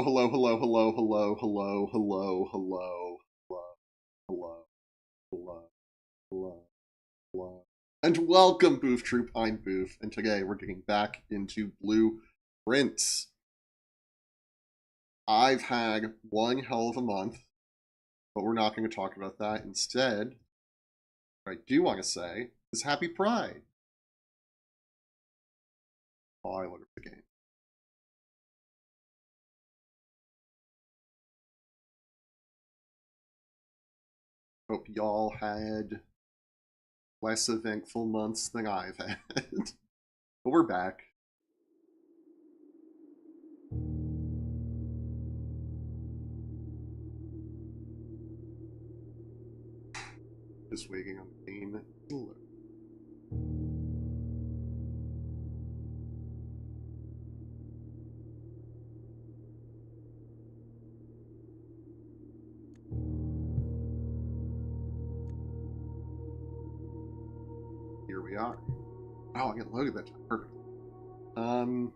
hello, hello, hello, hello, hello, hello, hello, hello, hello, hello, hello, hello. And welcome, Booth Troop. I'm Booth, and today we're getting back into Blueprints. I've had one hell of a month, but we're not going to talk about that. Instead, what I do want to say is Happy Pride. Oh, I look at the game. Hope y'all had less eventful months than I've had. But we're back. Just waiting on the game to load. Here we are. Oh, I get loaded that time. Perfect. So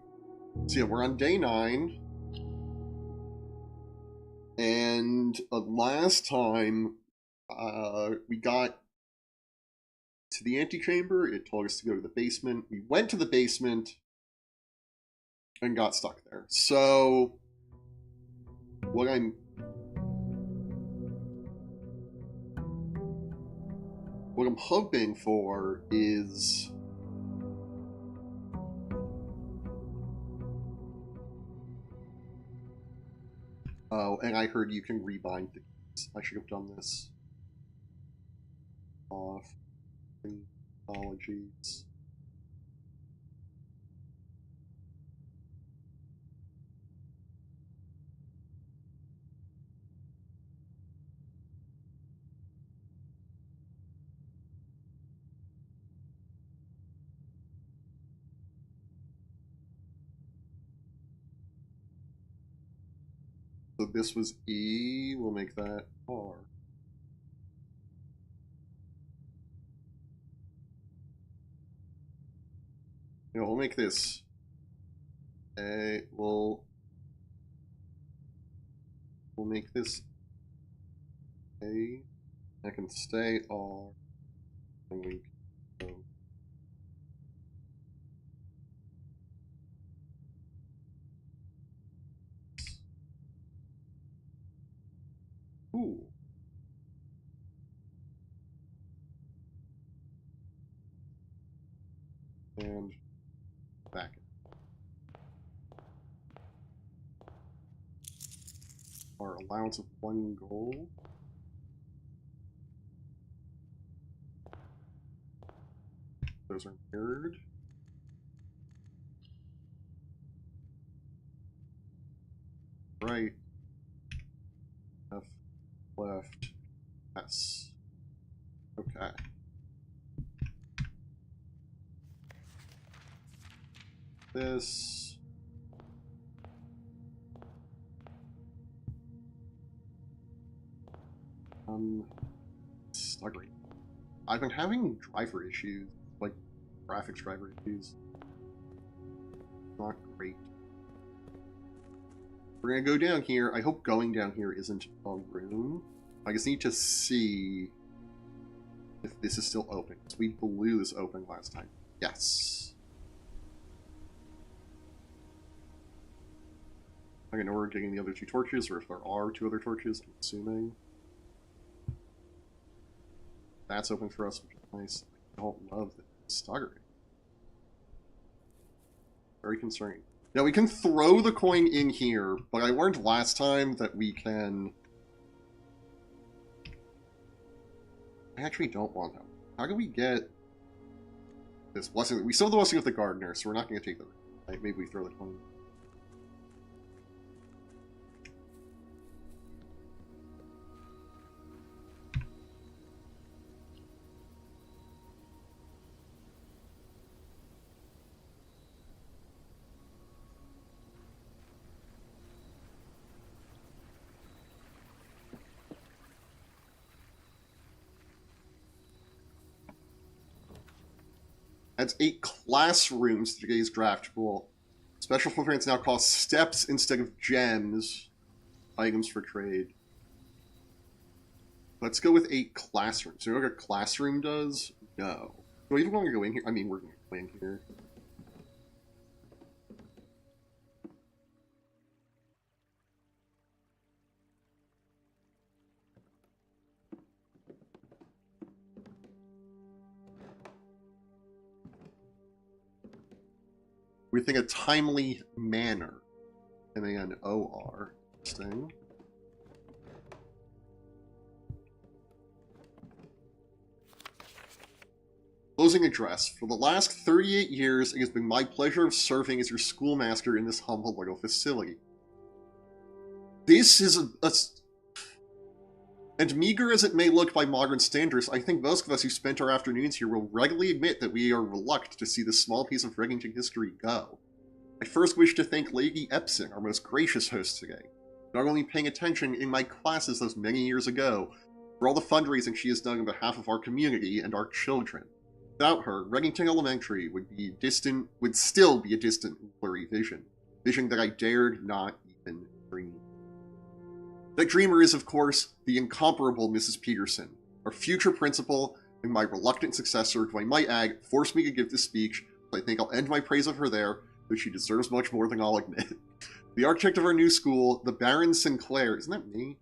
yeah, we're on day 9. And last time we got to the antechamber, it told us to go to the basement. We went to the basement and got stuck there. So what I'm hoping for is and I heard you can rebind the keys. I should have done this off. Apologies. So this was E. We'll make that R. You know, we'll make this A. We'll make this A. I can stay R. And we can go. Ooh. And back. Our allowance of 1 gold. Those are mirrored. Right. F. Left. S. Okay. This. Staggering. I've been having driver issues, like graphics driver issues. Not great. We're gonna go down here. I hope going down here isn't a room. I just need to see if this is still open. So we blew this open last time. Yes. I don't know where we're getting the other 2 torches, or if there are 2 other torches, I'm assuming. That's open for us, which is nice. I don't love the staggering. Very concerning. Now, we can throw the coin in here, but I learned last time that we can... I actually don't want that. How do we get this blessing? We still have the blessing of the gardener, so we're not going to take the... Like, maybe we throw the coin. That's 8 classrooms today's draft pool. It's Special footprints now cost steps instead of gems. Items for trade. Let's go with a classroom. So you know what a classroom does? No. Do I even want to go in here? I mean, we're going to go in here. We think a timely manner. M-A-N-O-R. Interesting. Closing address. For the last 38 years, it has been my pleasure of serving as your schoolmaster in this humble little facility. This is and meager as it may look by modern standards, I think most of us who spent our afternoons here will readily admit that we are reluctant to see this small piece of Reddington history go. I first wish to thank Lady Epson, our most gracious host today, not only paying attention in my classes those many years ago, for all the fundraising she has done on behalf of our community and our children. Without her, Reddington Elementary would still be a distant, blurry vision that I dared not even dream. That dreamer is, of course, the incomparable Mrs. Peterson, our future principal and my reluctant successor, who I might add forced me to give this speech, so I think I'll end my praise of her there, though she deserves much more than I'll admit. The architect of our new school, the Baron Sinclair, isn't that me?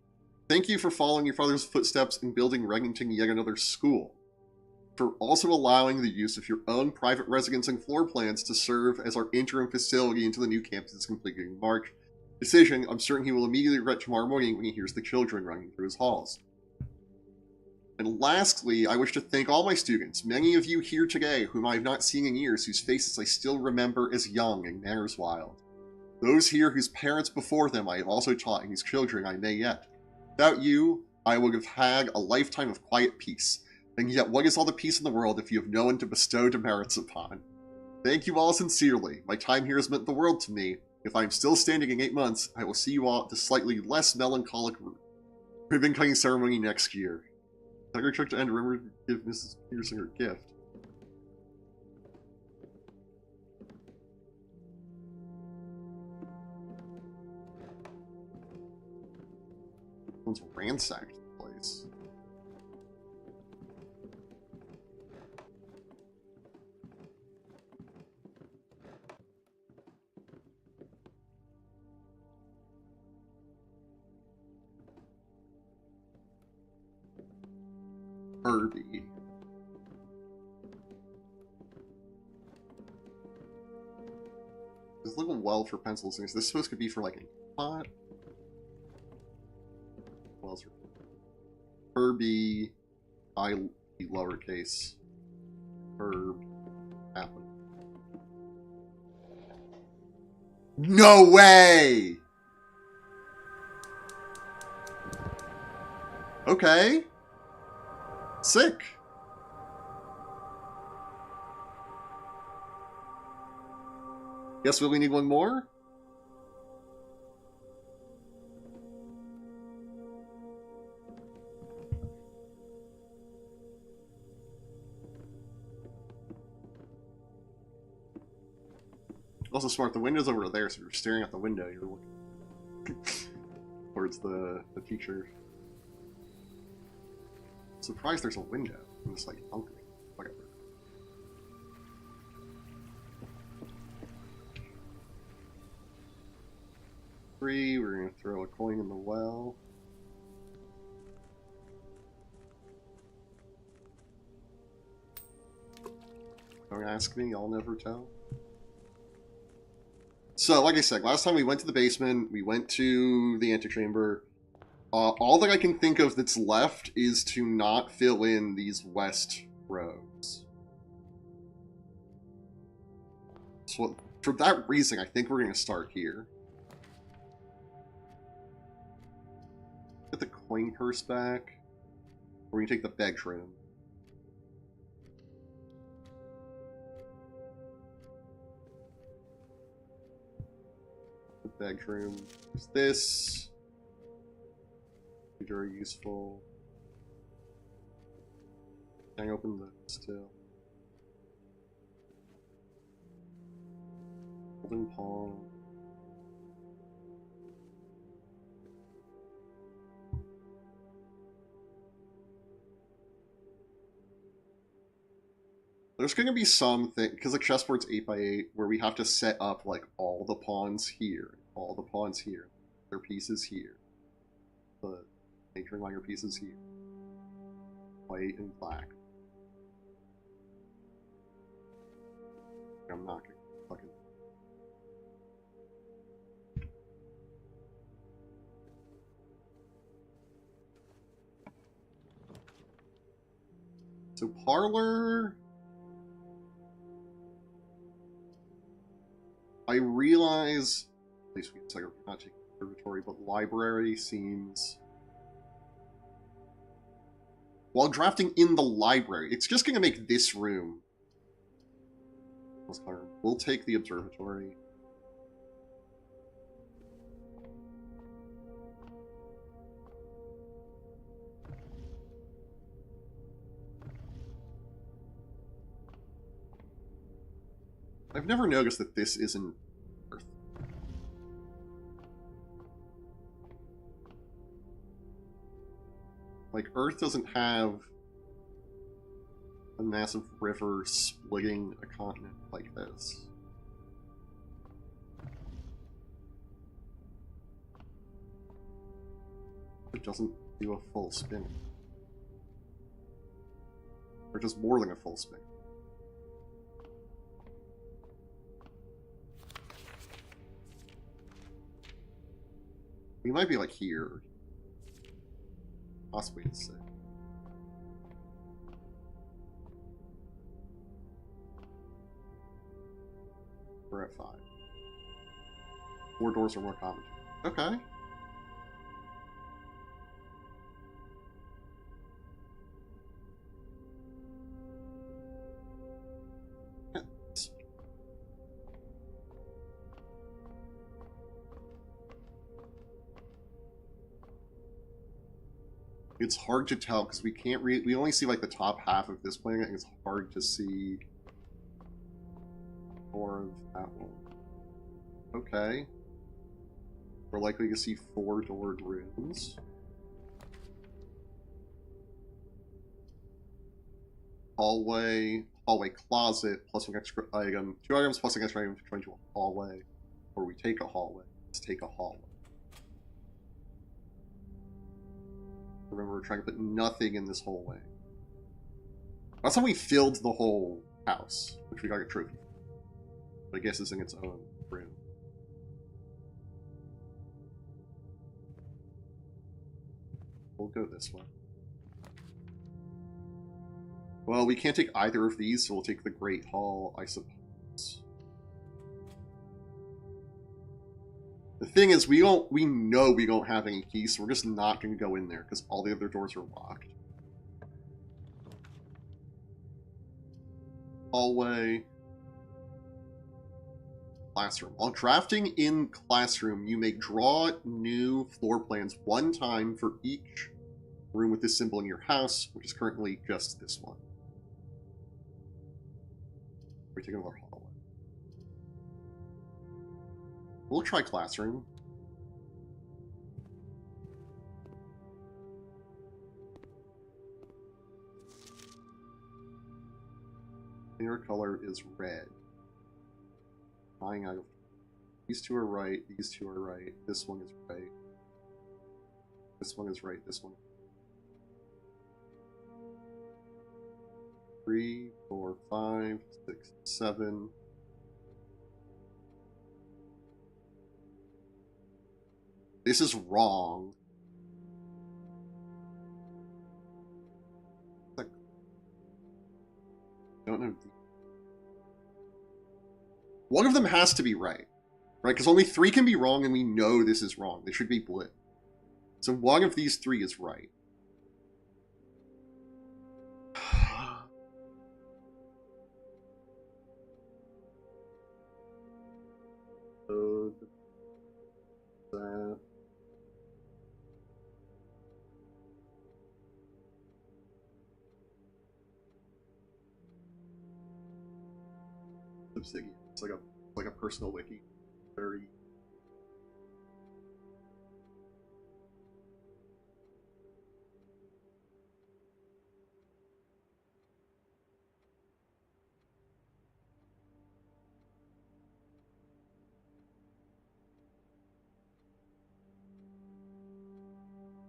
Thank you for following your father's footsteps and building Reddington yet another school. For also allowing the use of your own private residence and floor plans to serve as our interim facility until the new campus is completed in March. Decision I'm certain he will immediately regret tomorrow morning when he hears the children running through his halls. And lastly, I wish to thank all my students, many of you here today whom I have not seen in years, whose faces I still remember as young and manners wild. Those here whose parents before them I have also taught and whose children I may yet. Without you, I would have had a lifetime of quiet peace. And yet, what is all the peace in the world if you have no one to bestow demerits upon? Thank you all sincerely. My time here has meant the world to me. If I am still standing in 8 months, I will see you all at the slightly less melancholic ribbon cutting ceremony next year. Secretary to end, remember to give Mrs. Peterson her gift. Someone's ransacked the place. Herbie. There's a little well for pencils. Is this supposed to be for like a plot? Wells for Herbie. I lowercase. Herb. Happen. No way! Okay. Sick. Guess we only need one more? Also smart, the window's over there, so if you're staring out the window, you're looking towards the teacher. Surprised there's a window. I'm just like, okay, whatever. Three, we're gonna throw a coin in the well. Don't ask me, I'll never tell. So, like I said, last time we went to the basement, we went to the antechamber. All that I can think of that's left is to not fill in these west rows. So, for that reason, I think we're going to start here. Get the coin purse back. We're going to take the bedroom. The bedroom is this. Very useful. Can I open the still? Golden pawn. There's going to be some thing, because the chessboard's 8x8, where we have to set up, like, all the pawns here, all the pawns here, their pieces here, the anchoring line your pieces here, white and black. I'm not going to fucking... So Parlor... I realize, at least we can not take observatory, but library seems... While drafting in the library, it's just going to make this room. We'll take the observatory. I've never noticed that this isn't Earth. Like, Earth doesn't have a massive river splitting a continent like this. It doesn't do a full spin. Or just more than a full spin. We might be like here. Possibly at 6. We're at 5. 4 doors are more common. Okay. It's hard to tell because we can't read. We only see like the top half of this planet, and it's hard to see more of that one. Okay. We're likely to see 4-doored rooms. Hallway closet, plus an extra item. 2 items plus an extra item to turn into a hallway. Or we take a hallway. Let's take a hallway. Remember, we're trying to put nothing in this hallway. Last time we filled the whole house, which we got a trophy for. But I guess it's in its own room. We'll go this way. Well, we can't take either of these, so we'll take the Great Hall, I suppose. The thing is, we know we don't have any keys, so we're just not going to go in there, because all the other doors are locked. Hallway. Classroom. While drafting in Classroom, you may draw new floor plans one time for each room with this symbol in your house, which is currently just this one. We take another hallway. We'll try Classroom. Their color is red. 9 out of... These 2 are right, these 2 are right, this one is right. This one is right, this one. 3, 4, 5, 6, 7. This is wrong. Like, I don't know. One of them has to be right. Right? Because only 3 can be wrong, and we know this is wrong. They should be split. So one of these 3 is right. That. It's like a like a personal wiki. Very.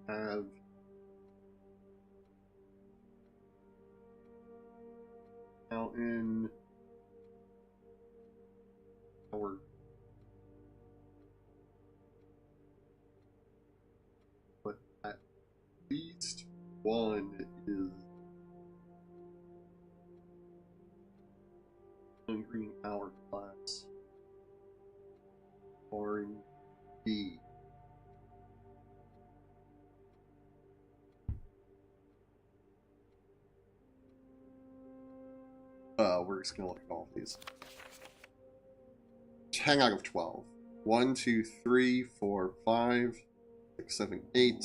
Have mountain our but at least one is green hourglass orange B. We're just gonna look at all of these. 10 out of 12. 1, 2, 3, 4, 5, 6, 7, 8.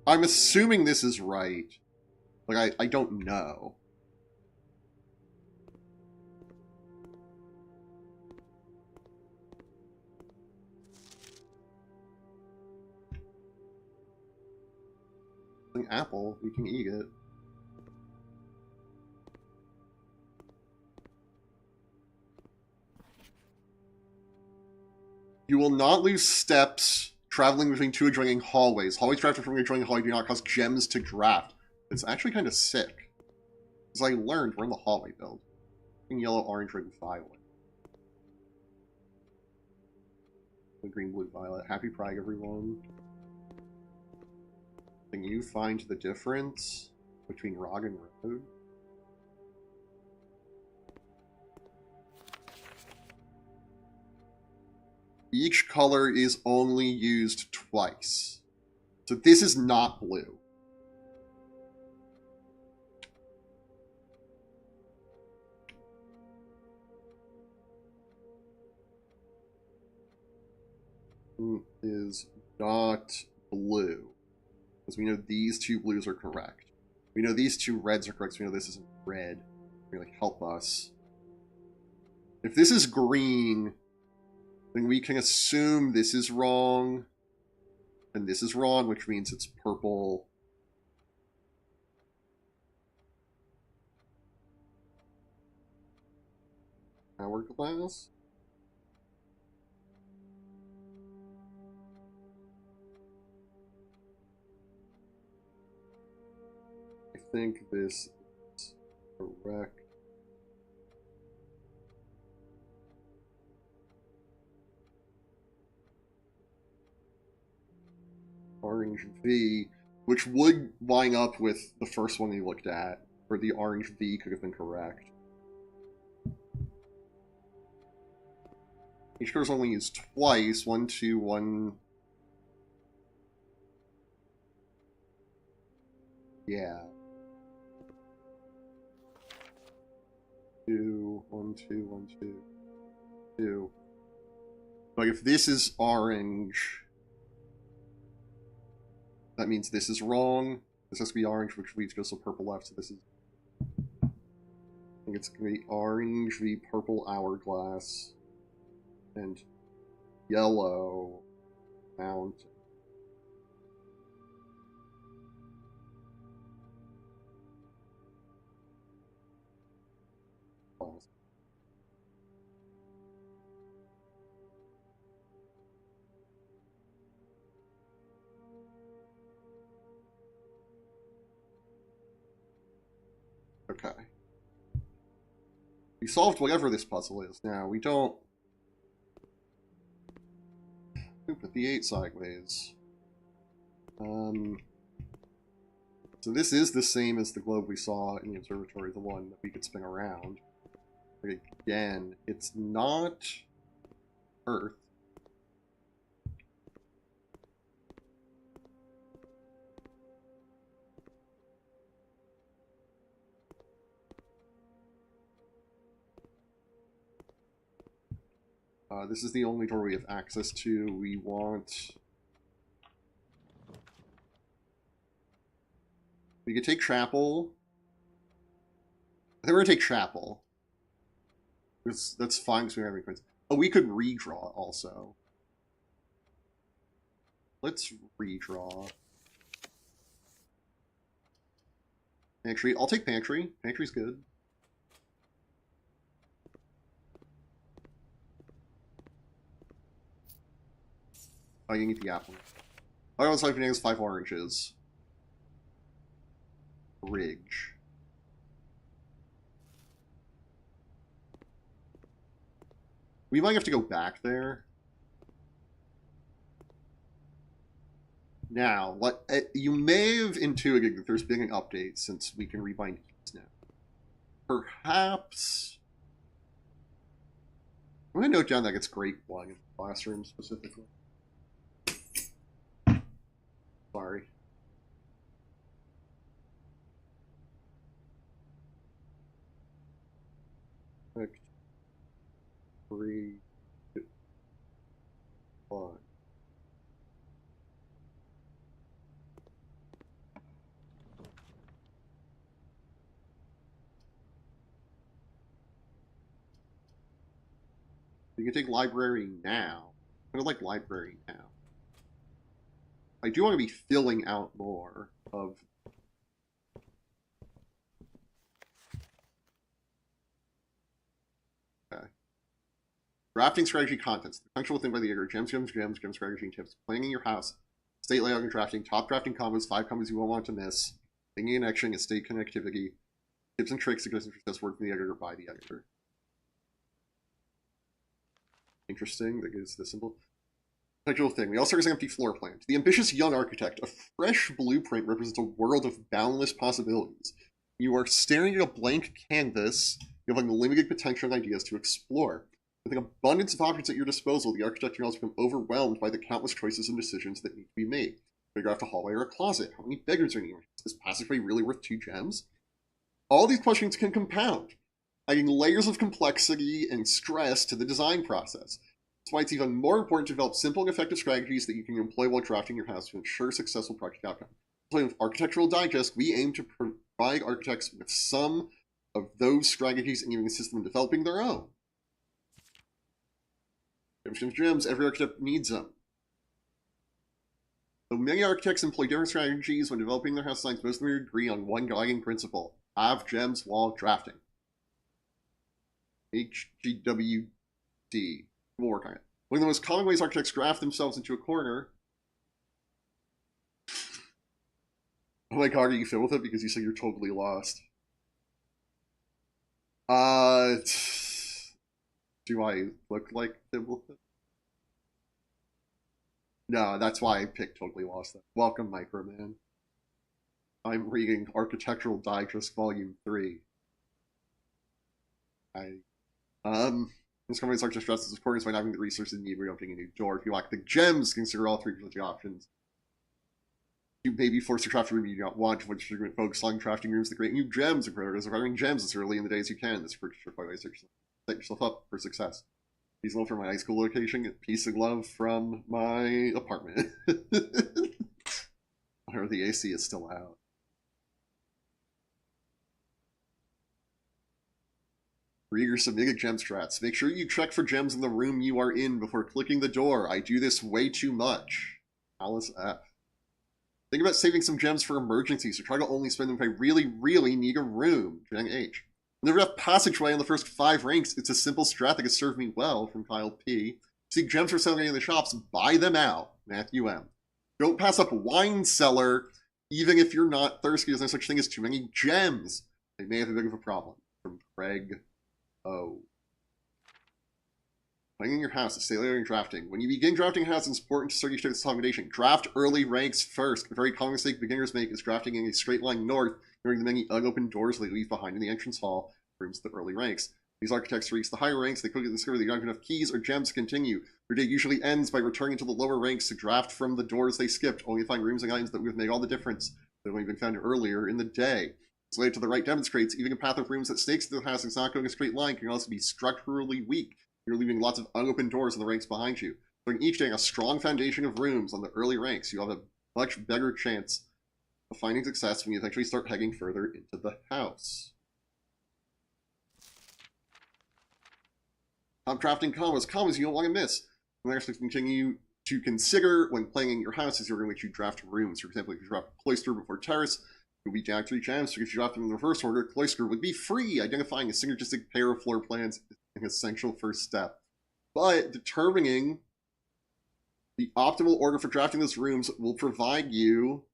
I'm assuming this is right. Like, I don't know. An apple, we can eat it. You will not lose steps traveling between two adjoining hallways. Hallways drafted from an adjoining hallway do not cause gems to draft. It's actually kind of sick. As I learned, we're in the hallway build. Yellow, orange, red, and violet. Green, blue, violet. Happy Pride, everyone. Can you find the difference between Rog and Road? Each color is only used twice. So this is not blue. Is not blue. Because we know these two blues are correct. We know these two reds are correct, so we know this isn't red. Like, help us. If this is green, then we can assume this is wrong. And this is wrong, which means it's purple. Hourglass? I think this is correct. Orange V, which would line up with the first one we looked at, where the orange V could have been correct. Each color is only used twice. 1, 2, 1. Yeah. 2, 1, 2, 1, 2, 2. Like, if this is orange, that means this is wrong. This has to be orange, which leads to purple left, so this is... I think it's going to be orange v purple hourglass. And yellow mountain. Okay. We solved whatever this puzzle is. Now, we don't... We put the 8 sideways. So this is the same as the globe we saw in the observatory, the one that we could spin around. But again, it's not Earth. This is the only door we have access to. We want... We could take Chapel. I think we're going to take Chapel. That's fine because we don't have any coins. Oh, we could redraw also. Let's redraw. Pantry. I'll take pantry. Pantry's good. Oh, you can eat the apple. I was 5 bananas, 5 oranges. Ridge. We might have to go back there. Now, you may have intuited that there's been an update since we can rebind keys now. Perhaps... I'm going to note down that it's great blood in the classroom specifically. Sorry. Like 3, 1. You can take library now. I'm going to like library now. I do want to be filling out more of... Okay. Drafting strategy contents. The potential within by the editor. Gems, strategy and tips. Planning your house. State layout and drafting. Top drafting combos. 5 combos you won't want to miss. Thinking and action. Estate connectivity. Tips and tricks suggested for success work from the editor by the editor. Interesting. That gives the symbol. Potential thing. We also have an empty floor plan. To the ambitious young architect, a fresh blueprint represents a world of boundless possibilities. You are staring at a blank canvas. You have unlimited potential and ideas to explore. With an abundance of options at your disposal, the architect can also become overwhelmed by the countless choices and decisions that need to be made. Figure out a hallway or a closet. How many bedrooms are needed? Is this passageway really worth 2 gems? All these questions can compound, adding layers of complexity and stress to the design process. That's why it's even more important to develop simple and effective strategies that you can employ while drafting your house to ensure successful project outcome. With Architectural Digest, we aim to provide architects with some of those strategies and even assist them in developing their own. Gems. Every architect needs them. Though many architects employ different strategies when developing their house designs, most of them agree on one guiding principle: have gems while drafting. HGWD. We'll work on it. One of the most common ways architects draft themselves into a corner. Oh my god, are you filled with it because you said you're totally lost? Do I look like Thimbleton? No, that's why I picked Totally Lost. Welcome, Microman. I'm reading Architectural Digest Volume 3. This company's largest stress is, of course, by having the resources needed for opening a new door. If you lack the gems, consider all 3 of the options. You may be forced to craft a room you do not want, which you're going to focus on crafting rooms that create new gems and prioritize acquiring gems as early in the day as you can. This approach requires set yourself up for success. Peace and love from my high school location, peace and love from my apartment. Where the AC is still out. Read your submitted gem strats. Make sure you check for gems in the room you are in before clicking the door. I do this way too much. Alice F. Think about saving some gems for emergencies, so try to only spend them if I really, really need a room. Jen H. Never have passageway on the first 5 ranks. It's a simple strat that has served me well, from Kyle P. See gems for selling in the shops, buy them out. Matthew M. Don't pass up wine cellar, even if you're not thirsty. There's no such thing as too many gems. They may have a bit of a problem. From Craig O. Planning your house to stay later in drafting. When you begin drafting a house, it's important to start each this accommodation. Draft early ranks first. A very common mistake beginners make is drafting in a straight line north, ignoring the many unopened doors they leave behind in the entrance hall, rooms to the early ranks. These architects reach the higher ranks, they quickly discover they don't have enough keys or gems to continue. Their day usually ends by returning to the lower ranks to draft from the doors they skipped, only to find rooms and items that would make all the difference that have been found earlier in the day. This later to the right demonstrates even a path of rooms that stakes to the house is not going a straight line can also be structurally weak. You're leaving lots of unopened doors in the ranks behind you. During each day, a strong foundation of rooms on the early ranks, you have a much better chance of finding success when you eventually start heading further into the house. Top drafting combos. Combos you don't want to miss. And actually continue to consider when playing in your house is you're going to draft rooms. For example, if you draft Cloister before Terrace, it would be Jack 3 gems. So if you draft them in the reverse order, Cloister would be free. Identifying a synergistic pair of floor plans is an essential first step. But determining the optimal order for drafting those rooms will provide you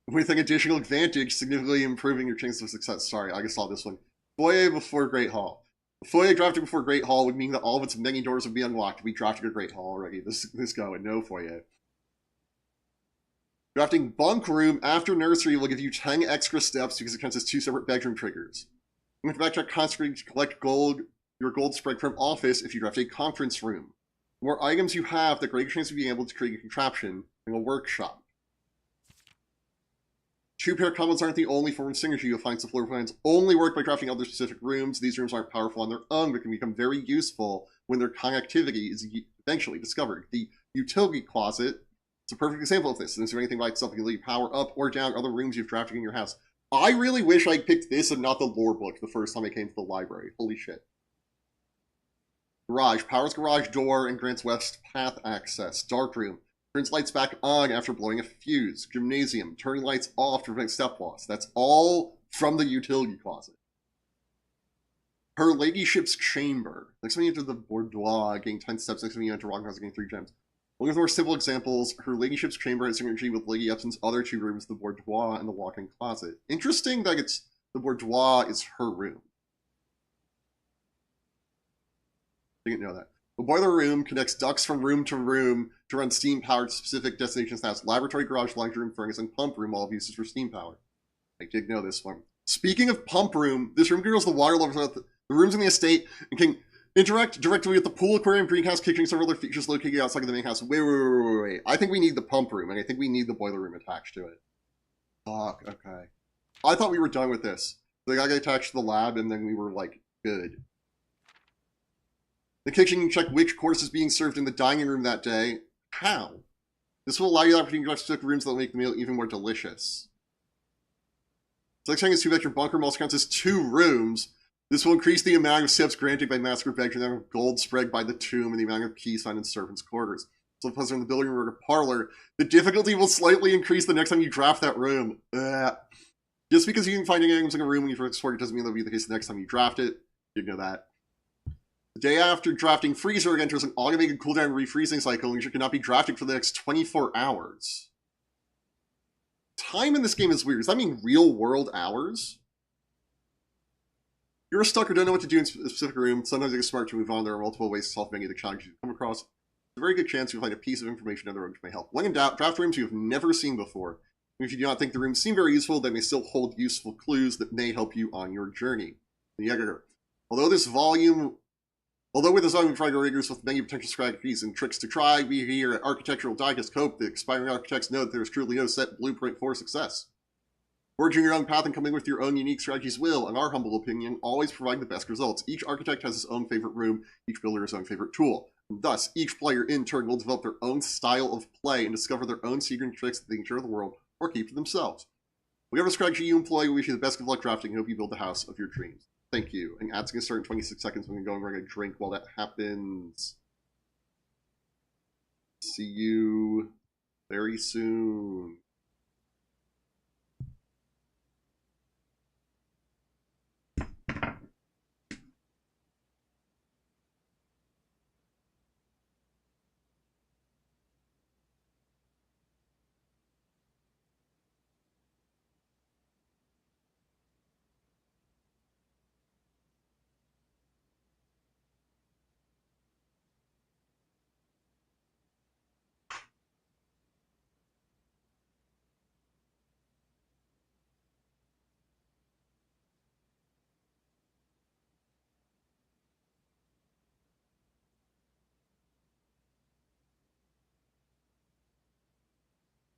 with an additional advantage, significantly improving your chances of success. Sorry, I just saw this one. Foyer before Great Hall. Foyer drafting before Great Hall would mean that all of its many doors would be unlocked. We drafted a Great Hall already. This go, and no Foyer. Drafting Bunk Room after Nursery will give you 10 extra steps because it counts as 2 separate bedroom triggers. You have to backtrack constantly to collect your gold spread from Office if you draft a Conference Room. The more items you have, the greater chance of being able to create a contraption in a workshop. 2-pair combos aren't the only form of synergy you'll find, so floor plans only work by drafting other specific rooms. These rooms aren't powerful on their own, but can become very useful when their connectivity is eventually discovered. The utility closet is a perfect example of this. It doesn't do anything by itself. You can let you power up or down other rooms you've drafted in your house. I really wish I picked this and not the lore book the first time I came to the library. Holy shit. Garage. Powers garage door and grants west path access. Dark room. Turns lights back on after blowing a fuse. Gymnasium. Turning lights off to prevent step loss. That's all from the utility closet. Her ladyship's chamber. Next time you enter the boudoir, getting 10 steps. Next time you enter Rock House, getting 3 gems. One of the more simple examples, her ladyship's chamber has synergy with Lady Epson's other 2 rooms, the boudoir and the walk-in closet. Interesting that the boudoir is her room. Didn't know that. The boiler room connects ducts from room to run steam power to specific destinations. That's laboratory, garage, laundry room, furnace, and pump room, all of uses for steam power. I did know this one. Speaking of pump room, this room controls the water levels of the rooms in the estate and can interact directly with the pool, aquarium, greenhouse, kitchen, and several other features located outside of the main house. Wait. I think we need the pump room, and I think we need the boiler room attached to it. Fuck, okay. I thought we were done with this. They got attached to the lab, and then we were, like, good. The kitchen can check which course is being served in the dining room that day. How? This will allow you the opportunity to draft specific rooms that will make the meal even more delicious. Selecting is 2-bedroom bunk room also counts as 2 rooms. This will increase the amount of steps granted by master bedroom, the amount of gold spread by the tomb, and the amount of keys found in servants' quarters. So if in the building room or parlor, the difficulty will slightly increase the next time you draft that room. Just because you can find items in a room when you first explored it doesn't mean that'll be the case the next time you draft it. You know that. The day after drafting freezer, it enters an automated cooldown refreezing cycle, which cannot be drafted for the next 24 hours. Time in this game is weird. Does that mean real-world hours? You're stuck or don't know what to do in a specific room. Sometimes it's smart to move on. There are multiple ways to solve many of the challenges you come across. There's a very good chance you'll find a piece of information in the room which may help. When in doubt, draft rooms you have never seen before. If you do not think the rooms seem very useful, they may still hold useful clues that may help you on your journey. The editor. Although with this volume providing readers with many potential strategies and tricks to try, we here at Architectural Digest hope that aspiring architects know that there is truly no set blueprint for success. Forging your own path and coming with your own unique strategies will, in our humble opinion, always provide the best results. Each architect has his own favorite room, each builder his own favorite tool. And thus, each player in turn will develop their own style of play and discover their own secret tricks that they can share with the world or keep to themselves. Whatever strategy you employ, we wish you the best of luck drafting and hope you build the house of your dreams. Thank you. And ads going to start in 26 seconds. I'm going to go and grab a drink while that happens. See you very soon.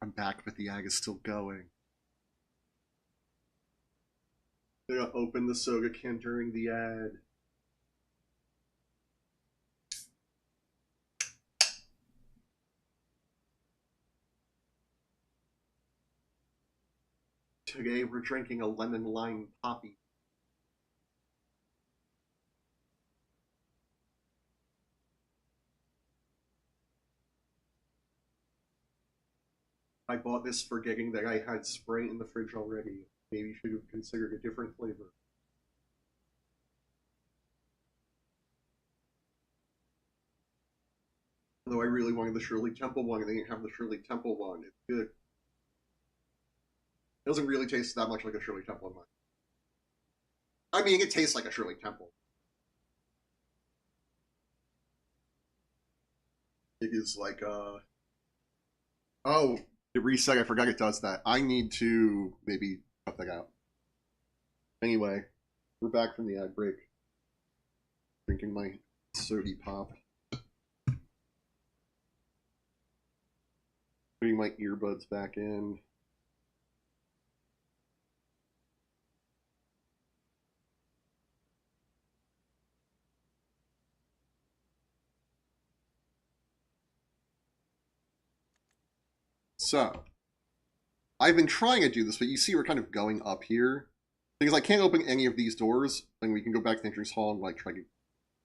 I'm back, but the ag is still going. They're gonna open the soda can during the ad. Today we're drinking a lemon lime poppy. I bought this forgetting that I had Sprite in the fridge already. Maybe should have considered a different flavor. Although I really wanted the Shirley Temple one, and they didn't have the Shirley Temple one. It's good. It doesn't really taste that much like a Shirley Temple in mine. I mean, it tastes like a Shirley Temple. It is like oh, it reset. I forgot it does that. I need to maybe cut that out. Anyway, we're back from the ad break. Drinking my sody pop. Putting my earbuds back in. So, I've been trying to do this, but you see we're kind of going up here. Because I can't open any of these doors, and we can go back to the entrance hall and like try to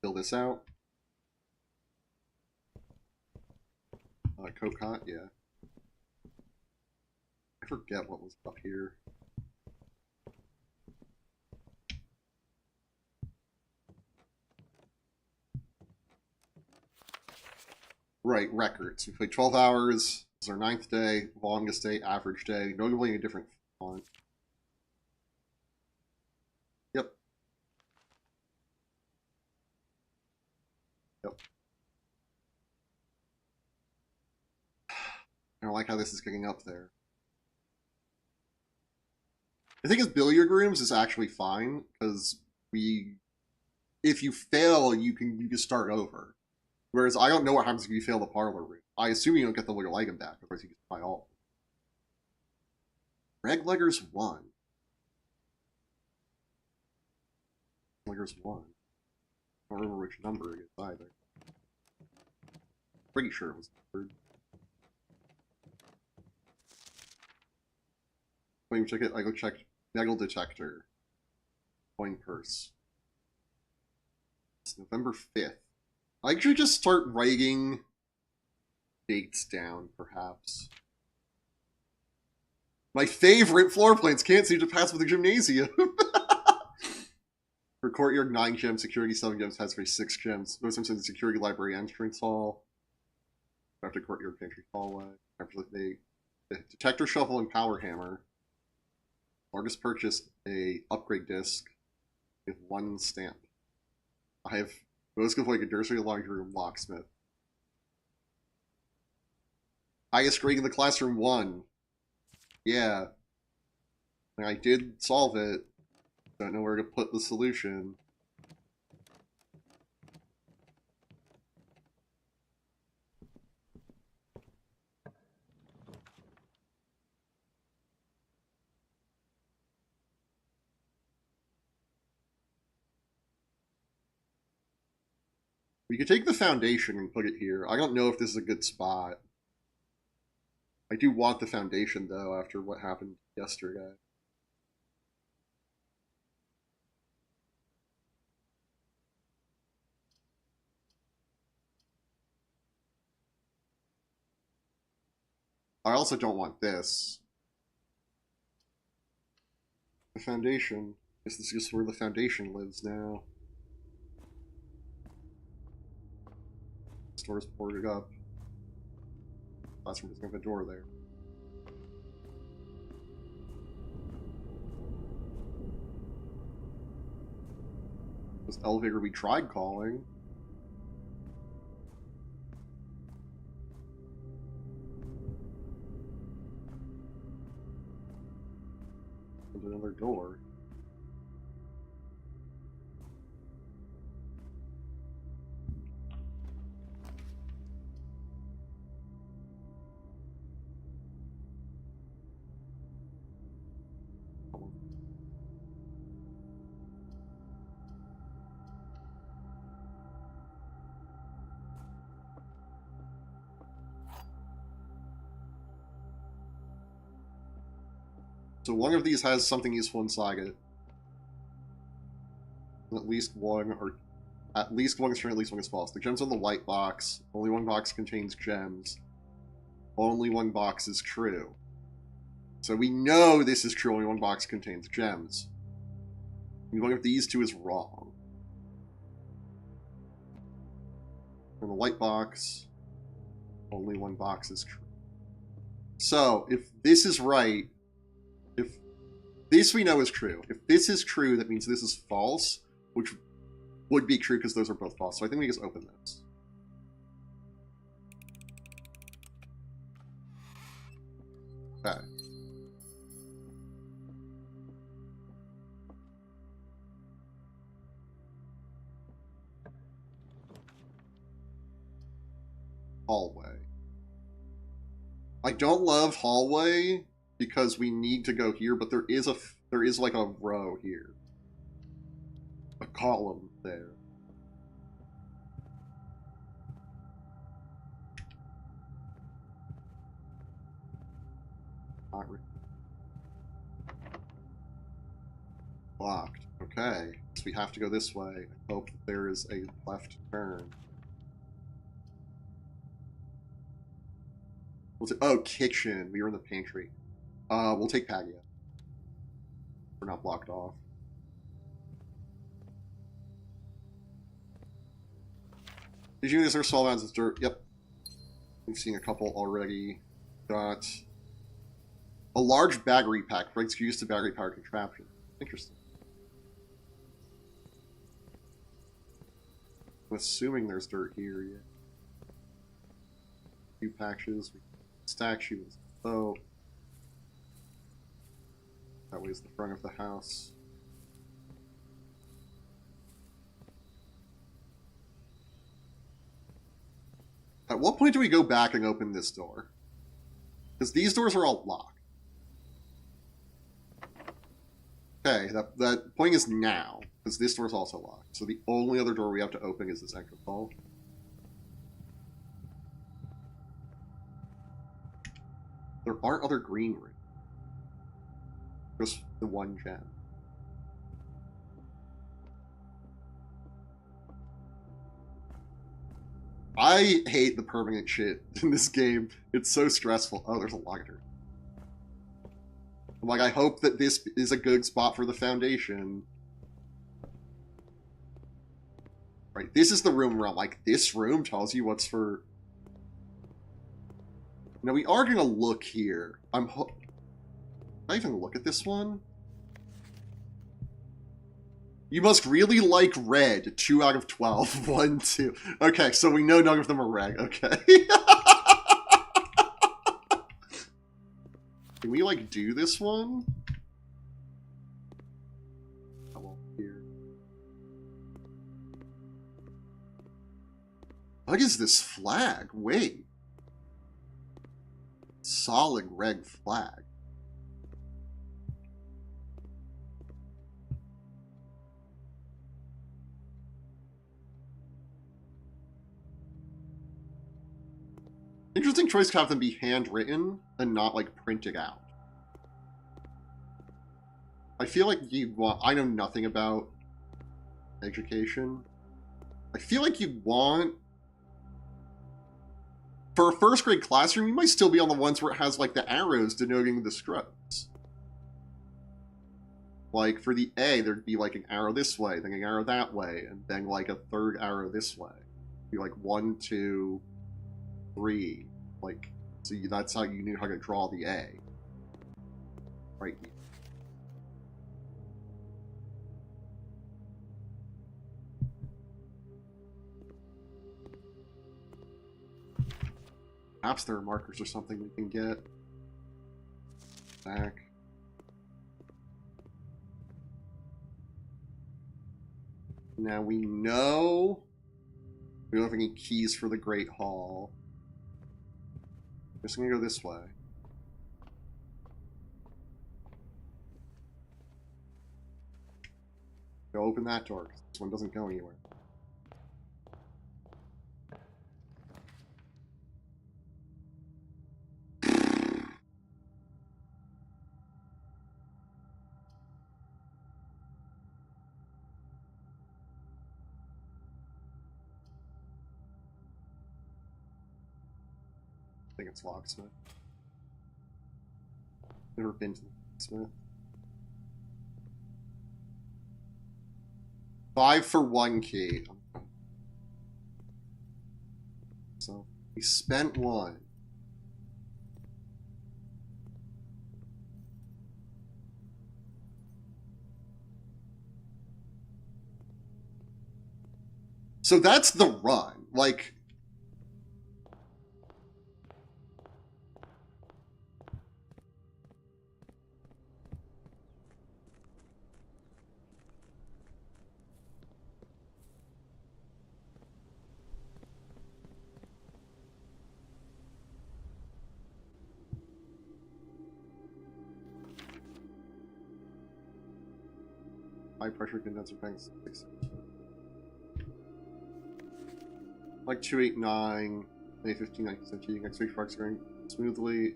fill this out. Coke hot, yeah. I forget what was up here. Right, records. We played 12 hours. This is our 9th day, longest day, average day. Notably a different font. Yep. Yep. I don't like how this is getting up there. The thing is, billiard rooms is actually fine because if you fail, you can start over. Whereas I don't know what happens if you fail the parlor room. I assume you don't get the little item back, otherwise you can buy all. Regleggers 1. Regleggers 1. I don't remember which number it is either. Pretty sure it was numbered. Wait, check it. I go check metal detector. Coin purse. It's November 5th. I should just start writing dates down, perhaps. My favorite floor plans can't seem to pass with the gymnasium. For courtyard, 9 gems, security, 7 gems, has for 6 gems. Most of them the security library entrance hall. After courtyard, pantry hallway. After the detector shovel and power hammer. Largest purchase, a upgrade disc with 1 stamp. I have most of like a nursery, laundry room, locksmith. Highest grade in the classroom, 1. Yeah. I did solve it. Don't know where to put the solution. We could take the foundation and put it here. I don't know if this is a good spot. I do want the foundation, though, after what happened yesterday. I also don't want this. The foundation. This is just where the foundation lives now. Store's boarded up. Classroom doesn't have a door there. This elevator we tried calling. There's another door. So one of these has something useful inside it. At least one, or at least one is true, at least one is false. The gems on the white box. Only one box contains gems. Only one box is true. So we know this is true. Only one box contains gems. We wonder if these two is wrong. And the white box, only one box is true. So if this is right, if this we know is true. If this is true, that means this is false, which would be true because those are both false. So I think we just open this. Okay. Hallway. I don't love hallway because we need to go here, but there is like a row here. A column there. Not really. Locked. Okay. So we have to go this way. I hope that there is a left turn. Oh, kitchen. We were in the pantry. We'll take patio. We're not blocked off. Did you use their small amounts of dirt? Yep. We've seen a couple already. Got a large battery pack. Breaks used to battery powered contraption. Interesting. I'm assuming there's dirt here, yeah. Few patches. Statues. Oh. That way is the front of the house. At what point do we go back and open this door? Because these doors are all locked. Okay, that point is now, because this door is also locked. So the only other door we have to open is this exit hall. There aren't other green rooms. Just the one gem. I hate the permanent shit in this game. It's so stressful. Oh, there's a locker. I'm like, I hope that this is a good spot for the foundation. Right, this is the room where I'm like, this room tells you what's for... Now, we are going to look here. Can I even look at this one? You must really like red. 2 out of 12. 1, 2. Okay, so we know none of them are red. Okay. Can we, like, do this one? Oh, well, here. What is this flag? Wait. Solid red flag. Interesting choice to have them be handwritten and not, like, printed out. I feel like you want... I know nothing about education. I feel like you want... For a first grade classroom, you might still be on the ones where it has, like, the arrows denoting the strokes. Like, for the A, there'd be, like, an arrow this way, then an arrow that way, and then, like, a third arrow this way. It'd be, like, 1, 2... 3, like, so that's how you knew how to draw the A. Right here. Perhaps there are markers or something we can get. Back. Now we know we don't have any keys for the Great Hall. Just gonna go this way. Go open that door, because this one doesn't go anywhere. think it's locksmith. Never been to the locksmith. 5 for 1 key. So we spent 1. So that's the run. Like, high pressure condenser tanks. Like 289, May 15, 1917. Next week, trucks going smoothly.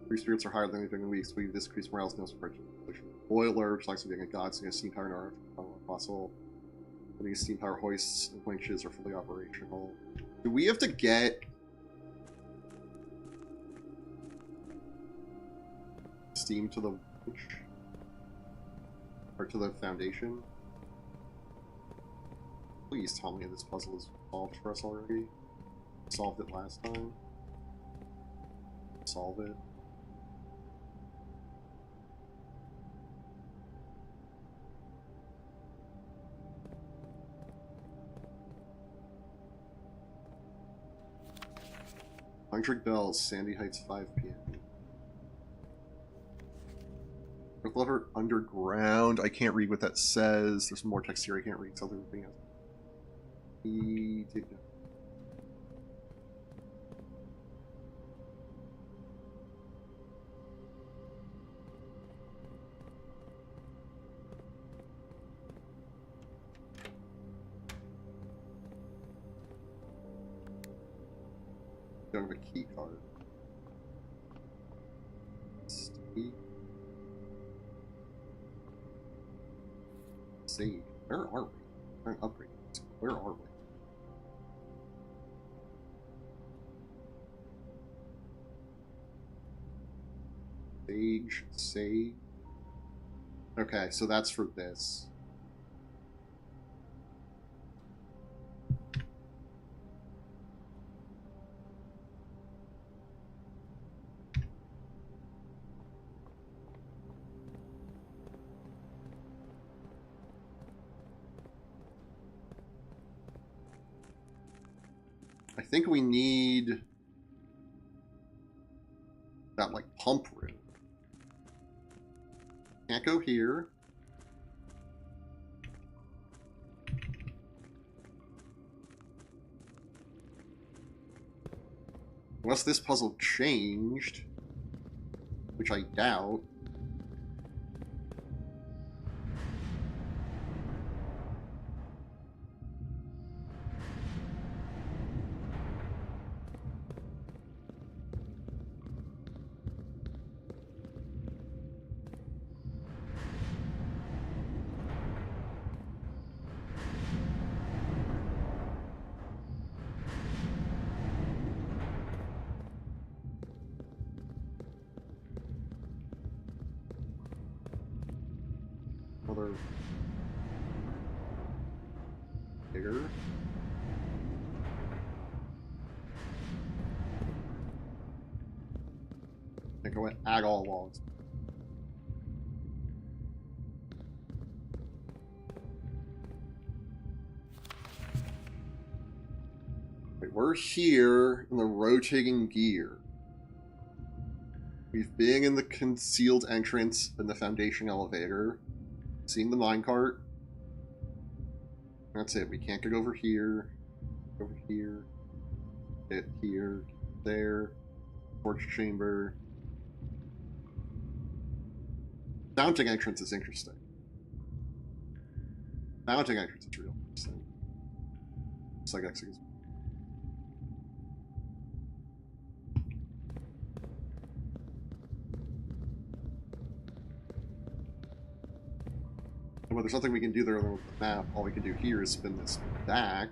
3 spirits are higher than anything in weeks. We decrease morale, no suppression. Boiler, which likes to be a god, so steam power and our fossil. These steam power hoists and winches are fully operational. Do we have to get steam to the winch? Or to the foundation? Please tell me this puzzle is solved for us already. Solved it last time. Solve it. Electric Bells, Sandy Heights, 5 p.m. Earth Lover Underground. I can't read what that says. There's more text here I can't read. So everything else. He did not. Don't have a key card. Steve. Save. Where are we? We're an upgrade. Where are we? Sage. Save. Okay, so that's for this. I think we need that, like, pump room. Can't go here. Unless this puzzle changed, which I doubt. Another bigger. I think I went add all logs. Wait, we're here in the rotating gear. We've been in the concealed entrance in the foundation elevator. Seen the minecart. That's it. We can't get over here. Over here. Get here. There. Torch chamber. Mounting entrance is interesting. Mounting entrance is real interesting. It's like execution. Well, there's nothing we can do there with the map. All we can do here is spin this back.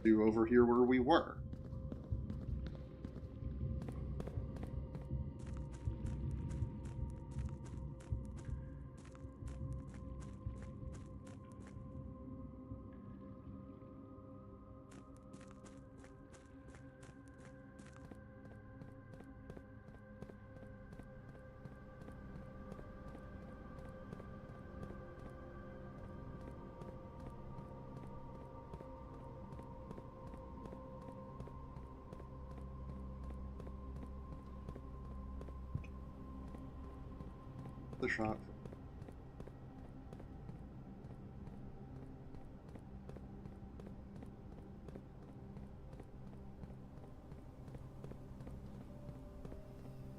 do over here where we were. The shot.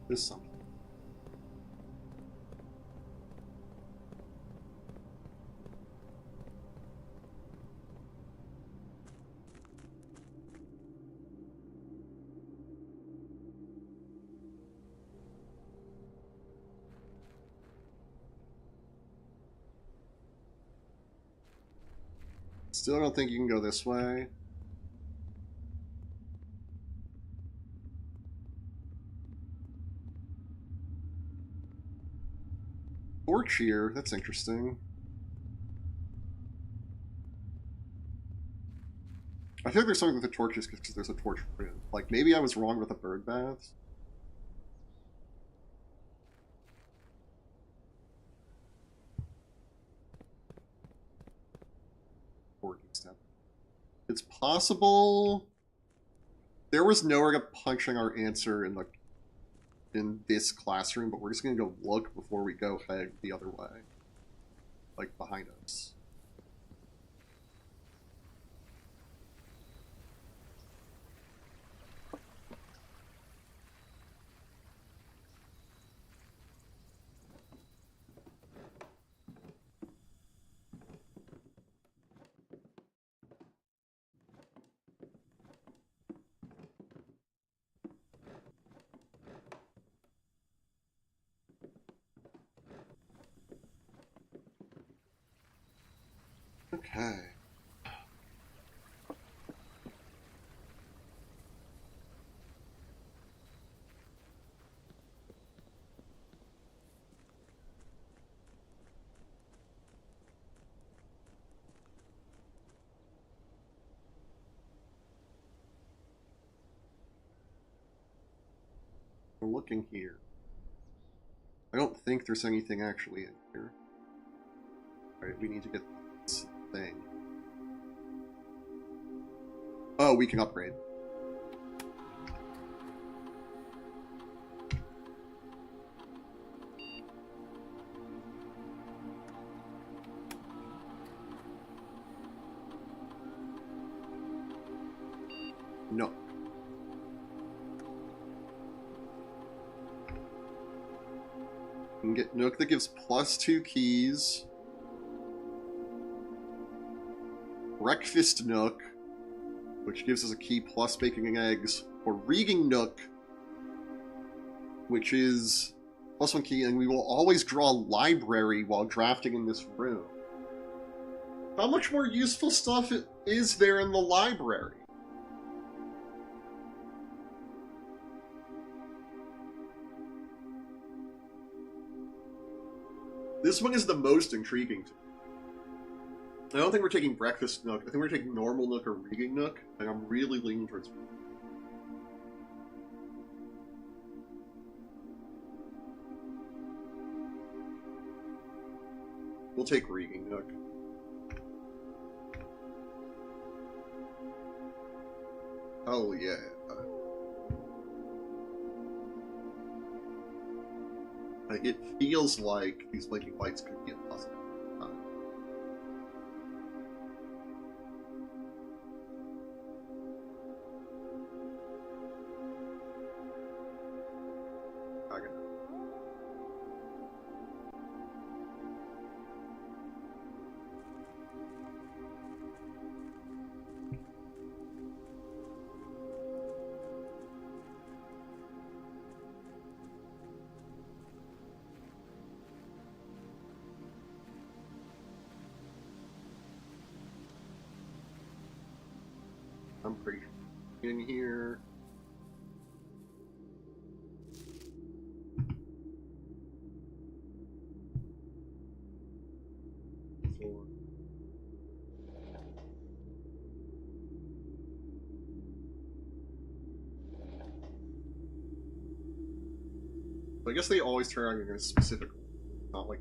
There's something. Still don't think you can go this way. Torch here, that's interesting. I feel like there's something with the torches because there's a torch room. Like, maybe I was wrong with the bird baths. Step. It's possible there was nowhere punching our answer in this classroom, but we're just gonna go look before we go head the other way. Like behind us. Okay. We're looking here. I don't think there's anything actually in here. Alright, we need to get this thing. Oh, we can upgrade. No. We can get Nook that gives +2 keys. Breakfast Nook, which gives us a key plus baking eggs. Or Reading Nook, which is +1 key, and we will always draw library while drafting in this room. How much more useful stuff is there in the library? This one is the most intriguing to me. I don't think we're taking Breakfast Nook. I think we're taking Normal Nook or Reading Nook, and I'm really leaning towards Reading. We'll take Reading Nook. Oh yeah. Like, it feels like these blinking lights could be a puzzle. I'm pretty sure in here. So I guess they always turn on in a specific one. Not like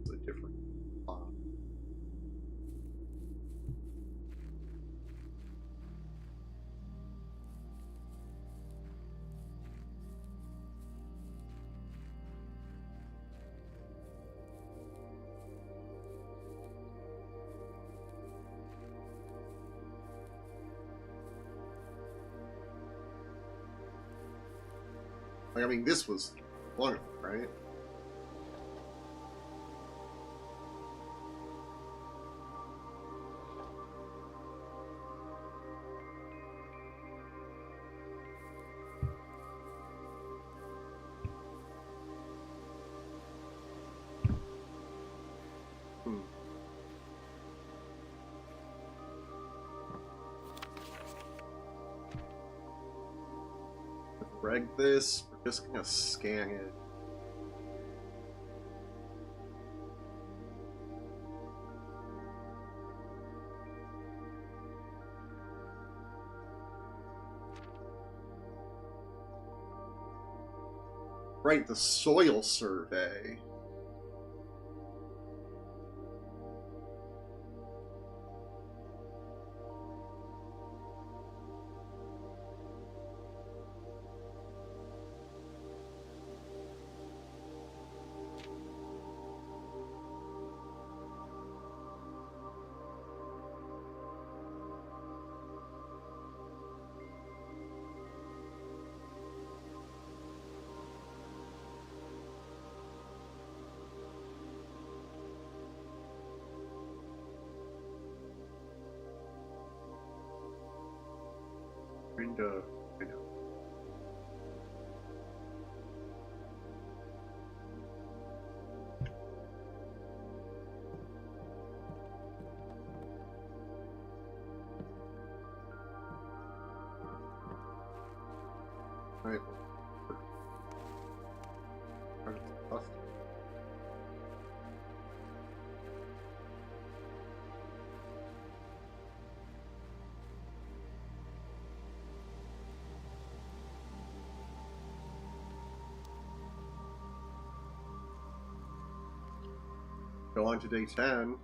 it's a different Like, I mean, this was wonderful, right? Reg this, we're just gonna scan it. Right, the soil survey. And, I know. Right. Go on to day 10.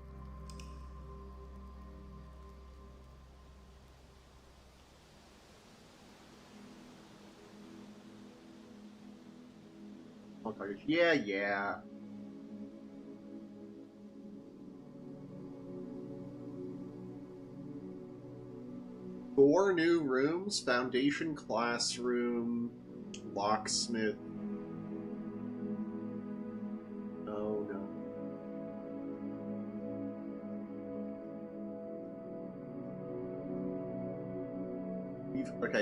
Okay. Yeah. 4 new rooms: foundation, classroom, locksmith. Oh no.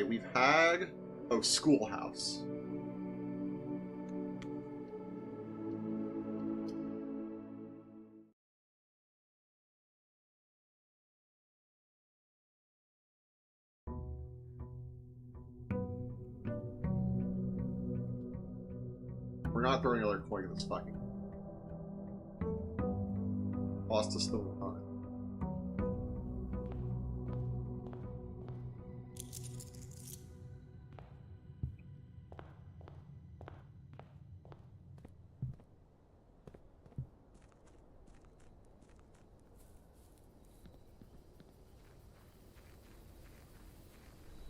We've had schoolhouse. We're not throwing another coin at this fucking. Lost us the one.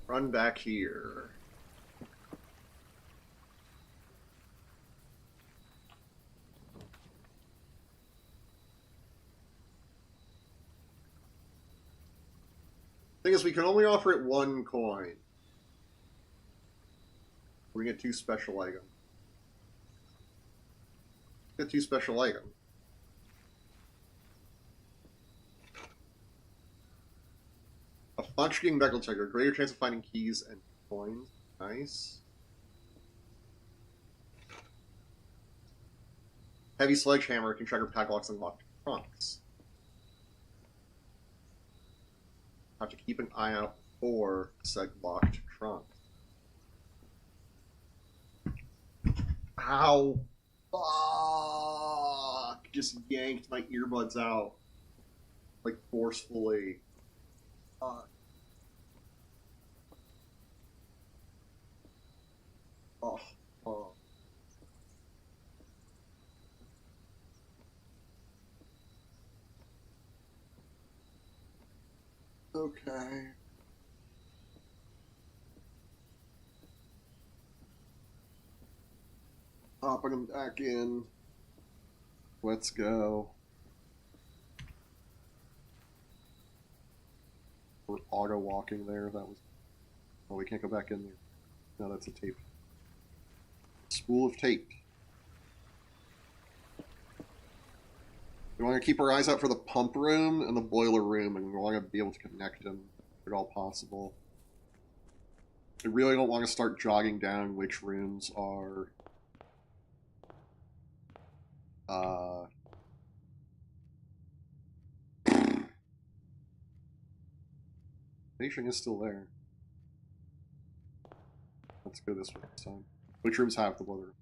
Run back here. Thing is, we can only offer it 1 coin. We get 2 special items. Get 2 special items. A functioning metal checker, greater chance of finding keys and coins. Nice. Heavy sledgehammer can trigger padlocks and locked trunks. Have to keep an eye out or said locked trunk. Ow! Fuck! Just yanked my earbuds out. Like, forcefully. Fuck. Oh. Oh. Okay. Popping them back in. Let's go. We're auto walking there. That was. Oh, we can't go back in there. No, that's a tape. Spool of tape. We want to keep our eyes out for the pump room and the boiler room, and we want to be able to connect them if at all possible. I really don't want to start jogging down which rooms are Nation is still there. Let's go this way this time. Which rooms have the boiler?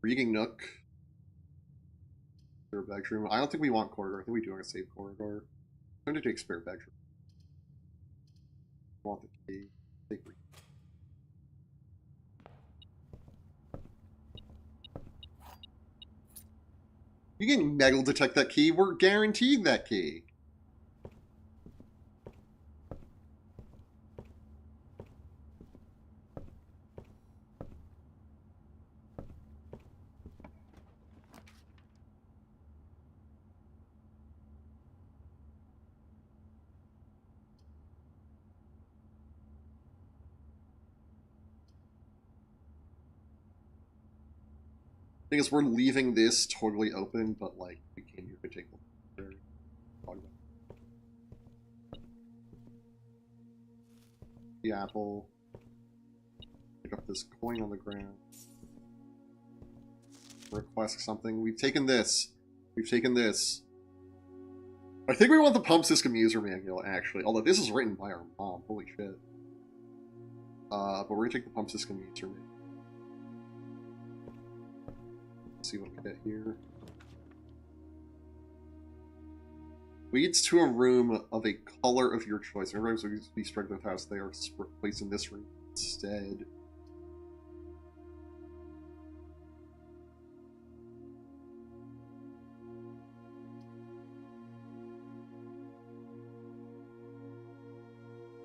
Reading Nook. Spare bedroom. I don't think we want corridor. I think we do want to save corridor. I'm going to take spare bedroom. I want the key. Take You can metal detect that key. We're guaranteeing that key. Thing is, we're leaving this totally open, but like we came here to take the apple. Pick up this coin on the ground. Request something. We've taken this. We've taken this. I think we want the pump system user manual, actually. Although this is written by our mom. Holy shit. But we're gonna take the pump system user manual. Let's see what we get here. Leads to a room of a color of your choice. Every time we strike the house, they are placed in this room instead.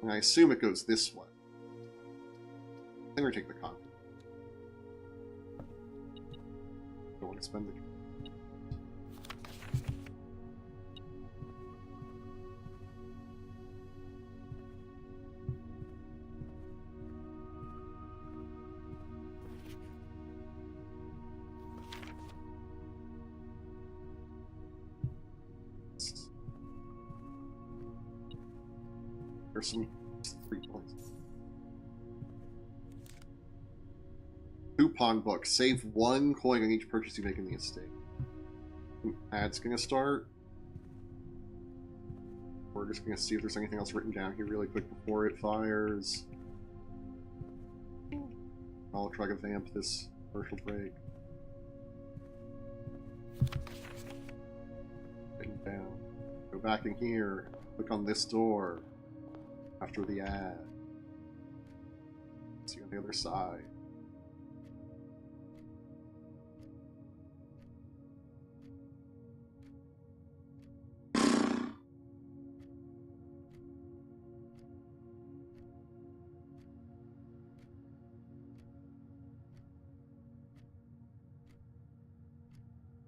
And I assume it goes this way. I think we're gonna take the con. Don't want to spend the. There's some 3 points. Coupon book. Save 1 coin on each purchase you make in the estate. Ad's gonna start. We're just gonna see if there's anything else written down here really quick before it fires. I'll try to vamp this commercial break. Getting down. Go back in here. Click on this door. After the ad. See on the other side.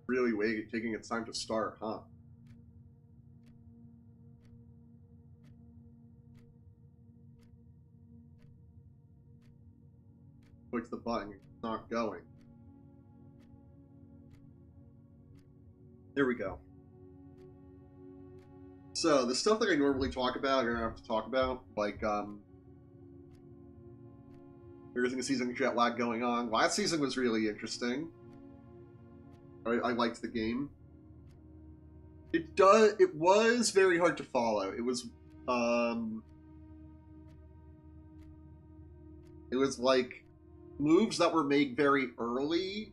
Really taking its time to start, huh? Click the button, it's not going. There we go. So, the stuff that I normally talk about, I'm gonna have to talk about, like, there's a season jet lag going on. Last season was really interesting. I liked the game. It was very hard to follow. It was like moves that were made very early,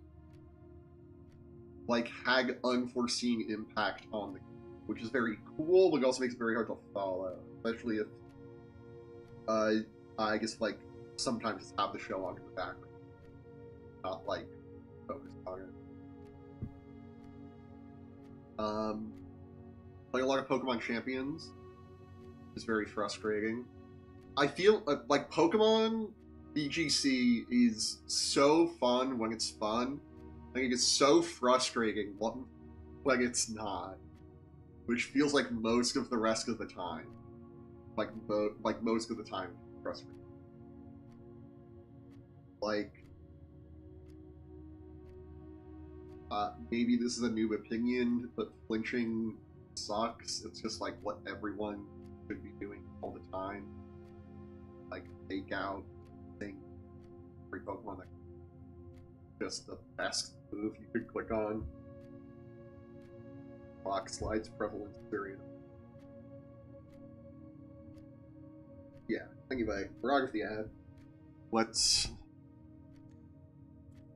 like had unforeseen impact on the game, which is very cool, but it also makes it very hard to follow, especially if I guess like sometimes just have the show on in the background, not like focused on it. Playing a lot of Pokemon Champions is very frustrating. I feel like Pokemon BGC is so fun when it's fun. I think it's so frustrating when it's not, which feels like most of the rest of the time. Like most of the time, frustrating. Like, maybe this is a new opinion, but flinching sucks. It's just like what everyone should be doing all the time. Like, fake out thing. Every Pokemon that just the best move you could click on. Rock slides prevalence period. Yeah. Anyway, pornography ad. Let's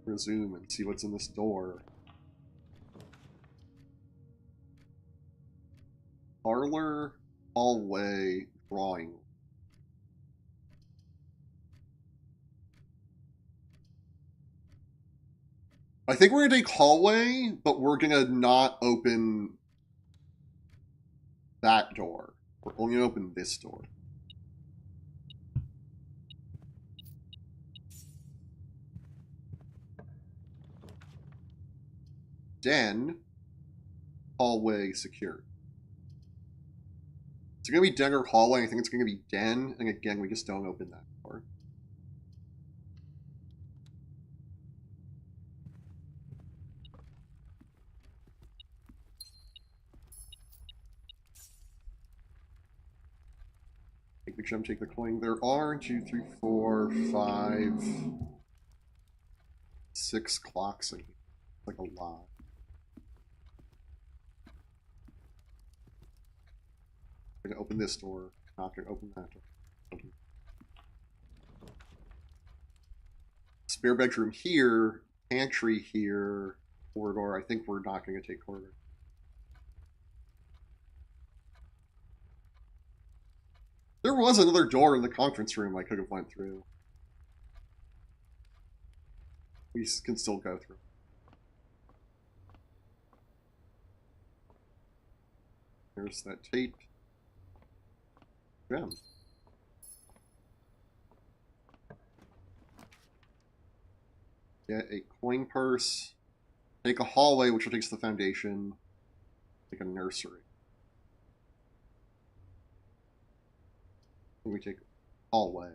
resume and see what's in this door. Parlor, hallway, drawing. I think we're gonna take hallway, but we're gonna not open that door. We're only gonna open this door. Den, hallway, secured. It's gonna be den or hallway. I think it's gonna be den, and again, we just don't open that door. Take the gem, take the coin. There are 2, 3, 4, 5, 6 clocks in here. Like a lot. I'm gonna open this door. Not gonna open that door. Okay. Spare bedroom here. Pantry here. Corridor. I think we're not gonna take corridor. There was another door in the conference room I could have went through. We can still go through. There's that tape. Gem. Get a coin purse. Take a hallway, which will take us to the foundation. Take a nursery. And we take a hallway.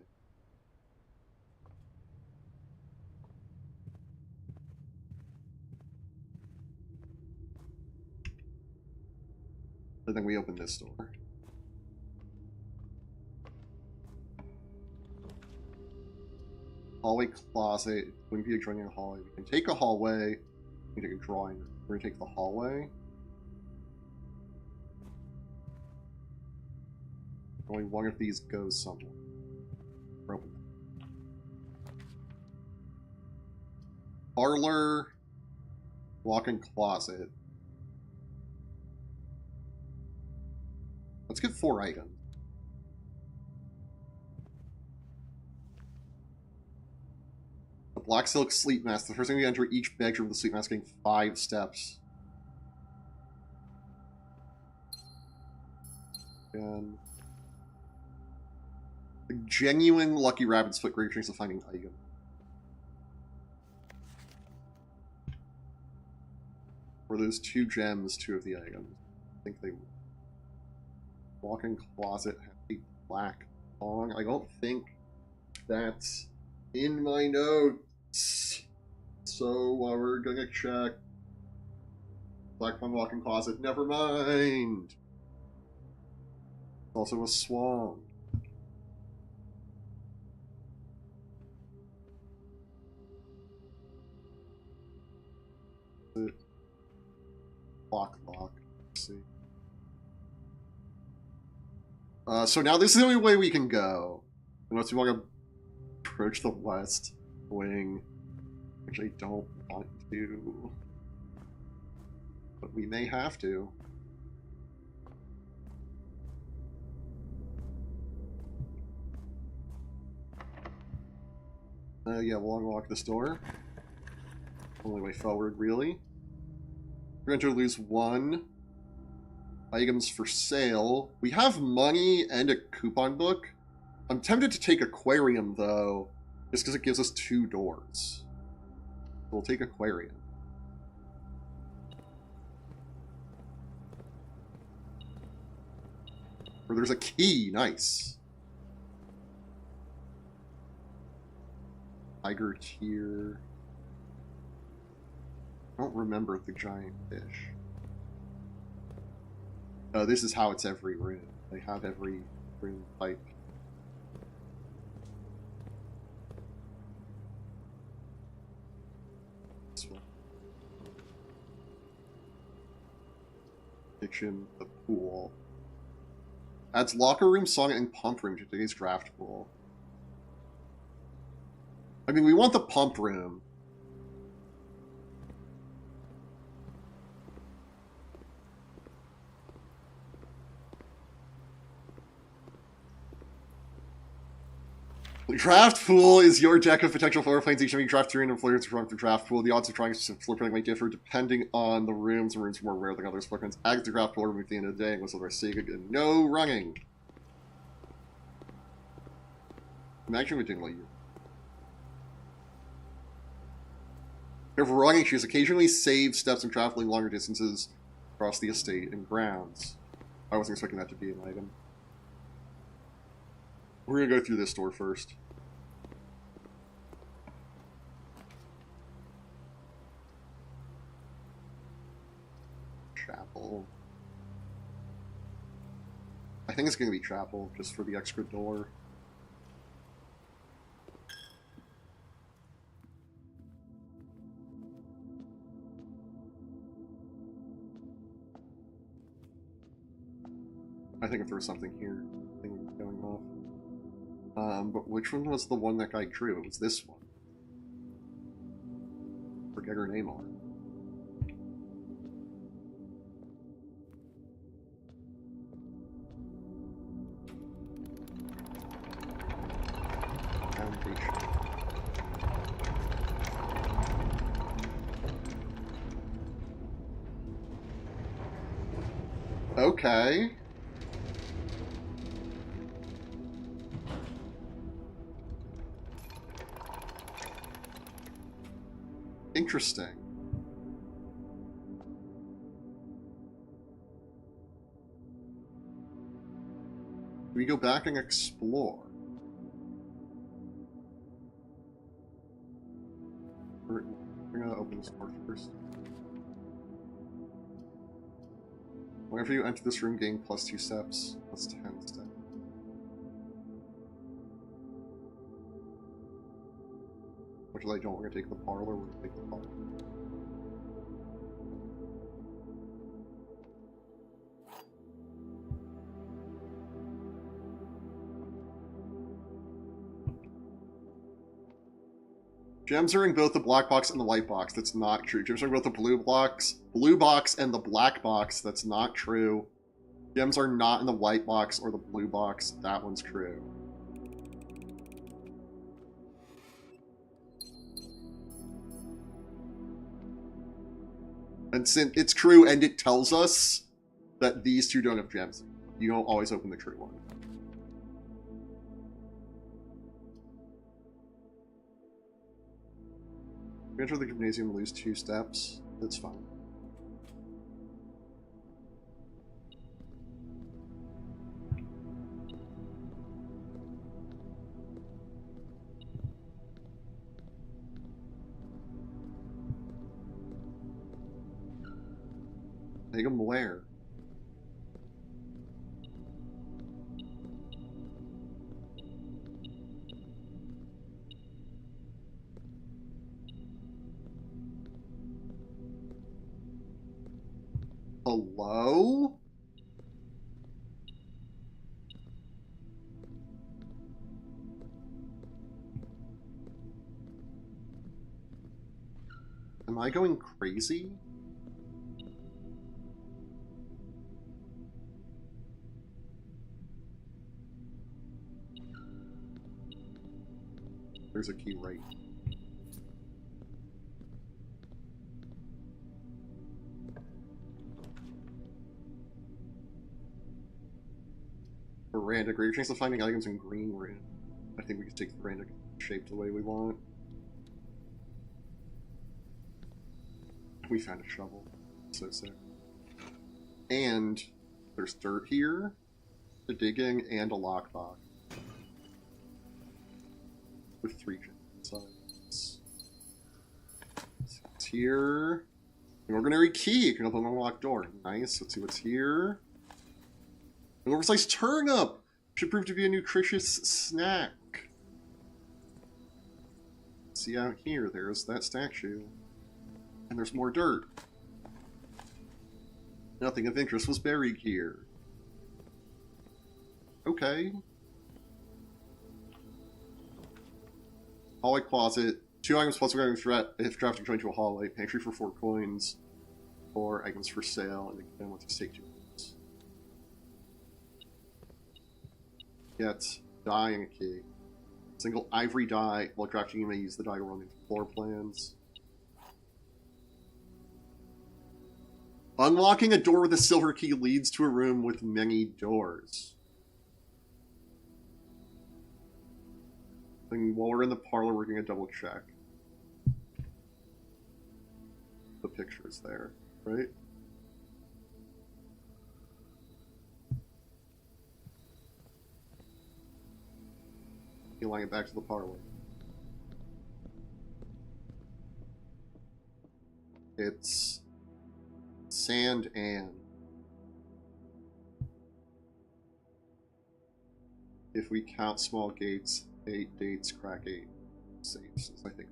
And then we open this door. Hallway closet. Wouldn't be joining a hallway. We can take a hallway. We can take a drawing. We're gonna take the hallway. Only one of these goes somewhere. We're open. Parlor. Walk-in closet. Let's get 4 items. A black silk sleep mask. The first thing we enter each bedroom with the sleep mask getting 5 steps. And a genuine Lucky Rabbit split great chance of finding item. Were those 2 gems 2 of the items? I think they were. Walk-in closet has a black thong. I don't think that's in my notes. So we're gonna check. Black thong walk-in closet. Never mind. Also a swan. Lock. Let's see. So now this is the only way we can go. Unless we want to approach the west wing. Which I don't want to. But we may have to. Yeah, we'll unlock this door. Only way forward, really. We're going to lose 1. Items for sale. We have money and a coupon book. I'm tempted to take aquarium, though, just because it gives us 2 doors. So we'll take aquarium. Or there's a key. Nice. Tiger tier. I don't remember the giant fish. Oh, this is how it's every room. They have every room type. This one. Kitchen, the pool. Adds locker room, sauna, and pump room to today's draft pool. I mean, we want the pump room. The draft pool is your deck of potential floor plans. Each time you draft 3 random players from the draft pool, the odds of trying a floor plan might differ depending on the rooms. Some rooms are more rare than others. Floor plans add the draft pool at the end of the day and goes over Sega and no running. Imagine we didn't let you. If running, she has occasionally saved steps and traveling longer distances across the estate and grounds. I wasn't expecting that to be an item. We're gonna go through this door first. Chapel. I think it's gonna be chapel, just for the extra door. I think if there was something here, thing was going off. But which one was the one that guy drew? It was this one. Forget her name on it. Foundation. Okay. Interesting. We go back and explore. We're gonna open this door first. Whenever you enter this room, gain +2 steps, +10 steps. Which I don't. We're gonna take the parlor. We're gonna take the parlor. Gems are in both the black box and the white box. That's not true. Gems are in both the blue box and the black box. That's not true. Gems are not in the white box or the blue box. That one's true. And since it's true and it tells us that these two don't have gems, you don't always open the true one. We enter the gymnasium and lose 2 steps. That's fine. Take them where? Hello? Am I going crazy? There's a key right. Veranda, greater chance of finding items in green room. I think we can take the veranda shape the way we want. We found a shovel. So sick. And there's dirt here, the digging, and a lockbox. With 3 sides. It's here. An ordinary key. It can open an unlocked door. Nice. Let's see what's here. An oversized turnip! Should prove to be a nutritious snack. See out here, there's that statue. And there's more dirt. Nothing of interest was buried here. Okay. Hallway closet. 2 items plus 1 item if drafting joined to a hallway. Pantry for 4 coins. 4 items for sale. And again, let's take 2 coins. Get die and a key. Single ivory die. While drafting, you may use the die to run into floor plans. Unlocking a door with a silver key leads to a room with many doors. And while we're in the parlor, we're going to double check. The picture's there, right? Healing it back to the parlor. It's Sand Ann. If we count small gates, 8 dates, crack 8 safes, I think.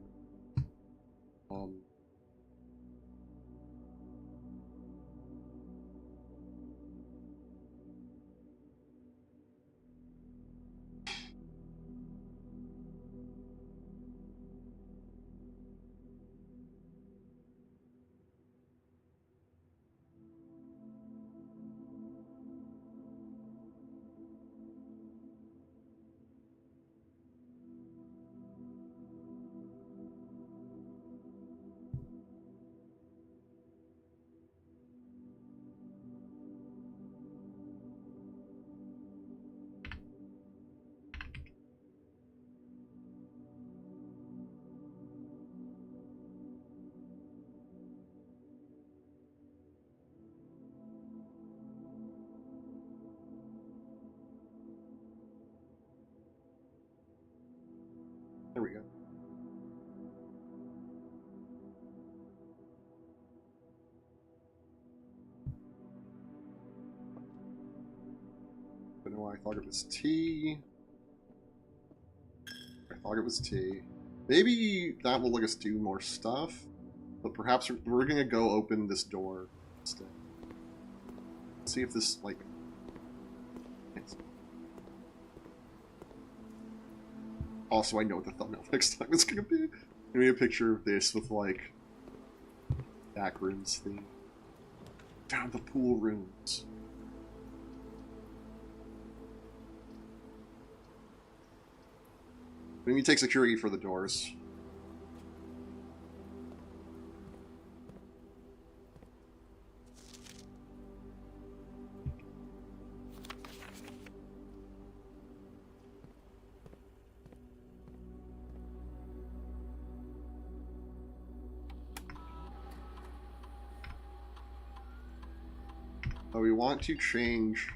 There we go. But no, I thought it was T. I thought it was T. Maybe that will let us do more stuff, but perhaps we're gonna go open this door instead. See if this, like... Also, I know what the thumbnail next time is gonna be. Give me a picture of this with, like, backrooms theme. Found the pool rooms. We need to take security for the doors. But we want to change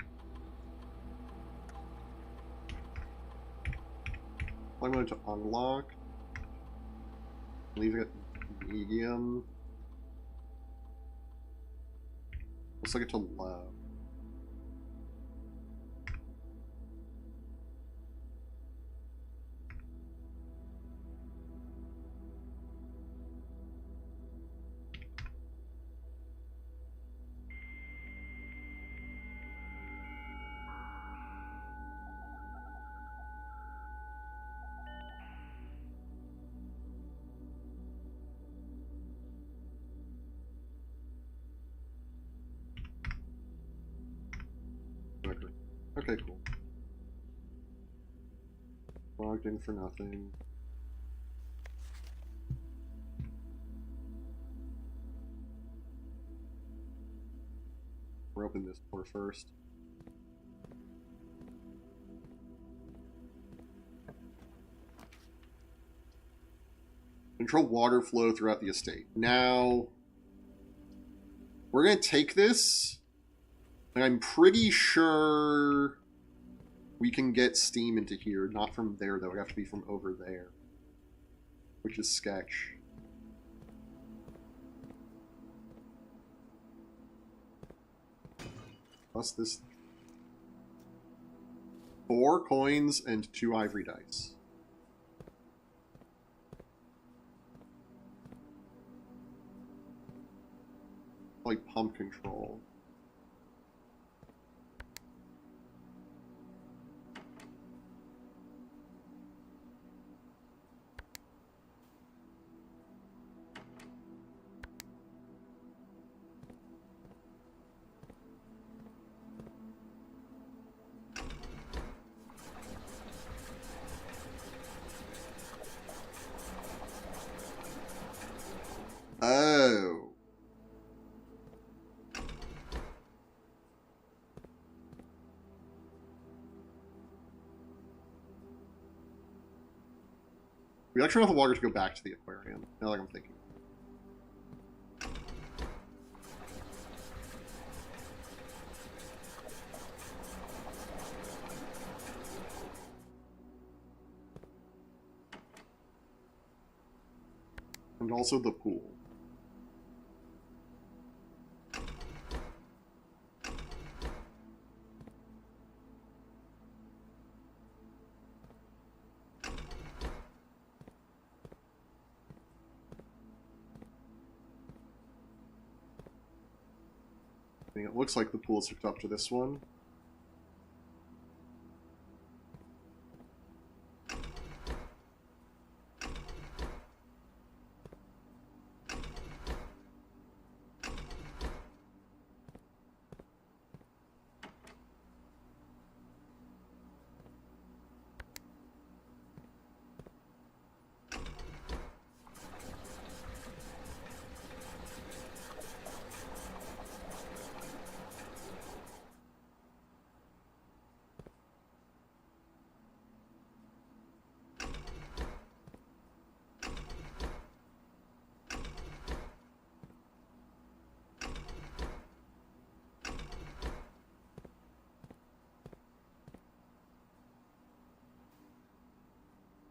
I'm going to unlock. Leave it medium. Looks like it's to low. Okay, cool. Logged in for nothing. We'll open this door first. Control water flow throughout the estate. Now, we're going to take this, and I'm pretty sure we can get steam into here. Not from there, though. It would have to be from over there, which is sketch. Plus this. 4 coins and 2 ivory dice. Like pump control. Oh. We actually want the water to go back to the aquarium, now that I'm thinking. And also the pool. It looks like the pool's hooked up to this one.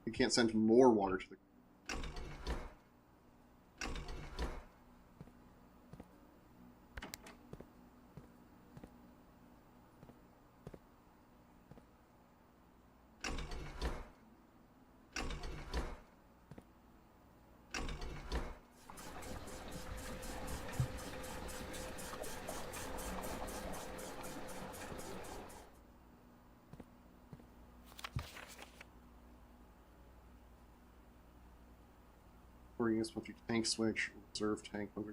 You can't send more water to the... Use tank switch, reserve tank, 1,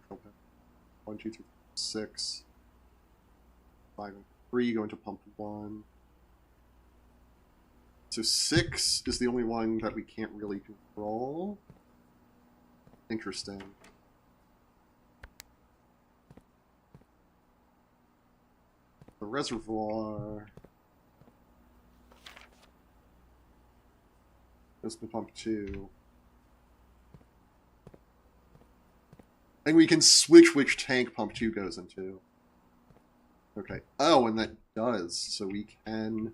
2, 3, 6, 5, and 3 go into pump 1. So 6 is the only one that we can't really control. Interesting. The reservoir goes to pump 2. And we can switch which tank pump 2 goes into. Okay. Oh, and that does. So we can...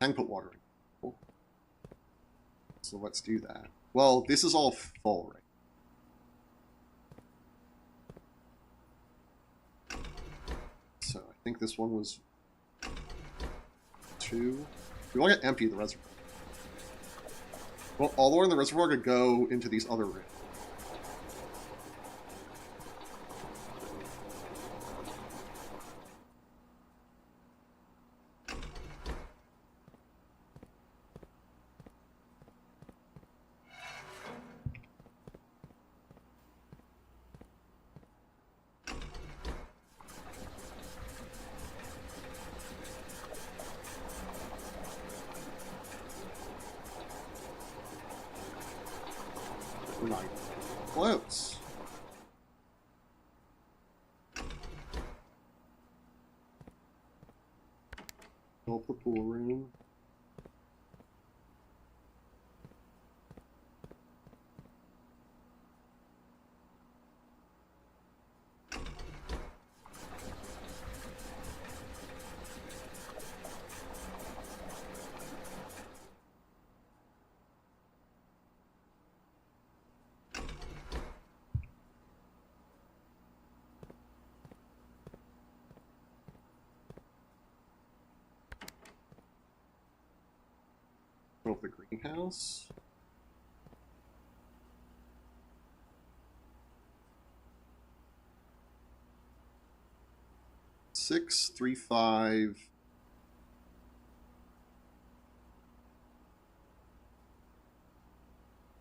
Can put water in. Cool. So let's do that. Well, this is all full, right? So I think this one was 2. We want to empty the reservoir. Well, all the water in the reservoir could go into these other rooms. We're not even close. Fill up the pool room. Of the greenhouse. Six, 3, 5.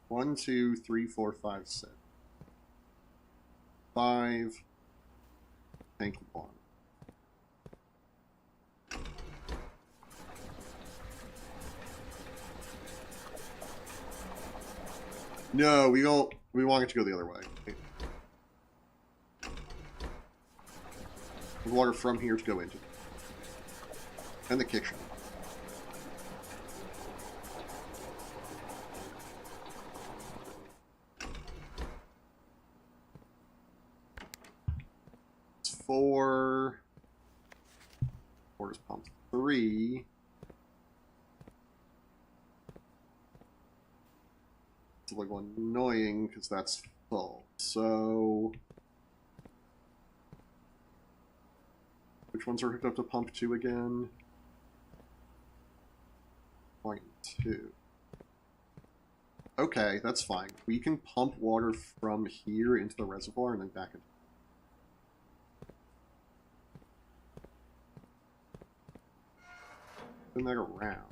One, 2, 3, 4, 5, 6. 5. Tank 1. No, we don't. We want it to go the other way. The water from here to go into. And the kitchen. It's 4. Water's pumped 3. It's a little annoying because that's full. So, which ones are hooked up to pump 2 again? 0.2. Okay, that's fine. We can pump water from here into the reservoir and then back into. Spin that around.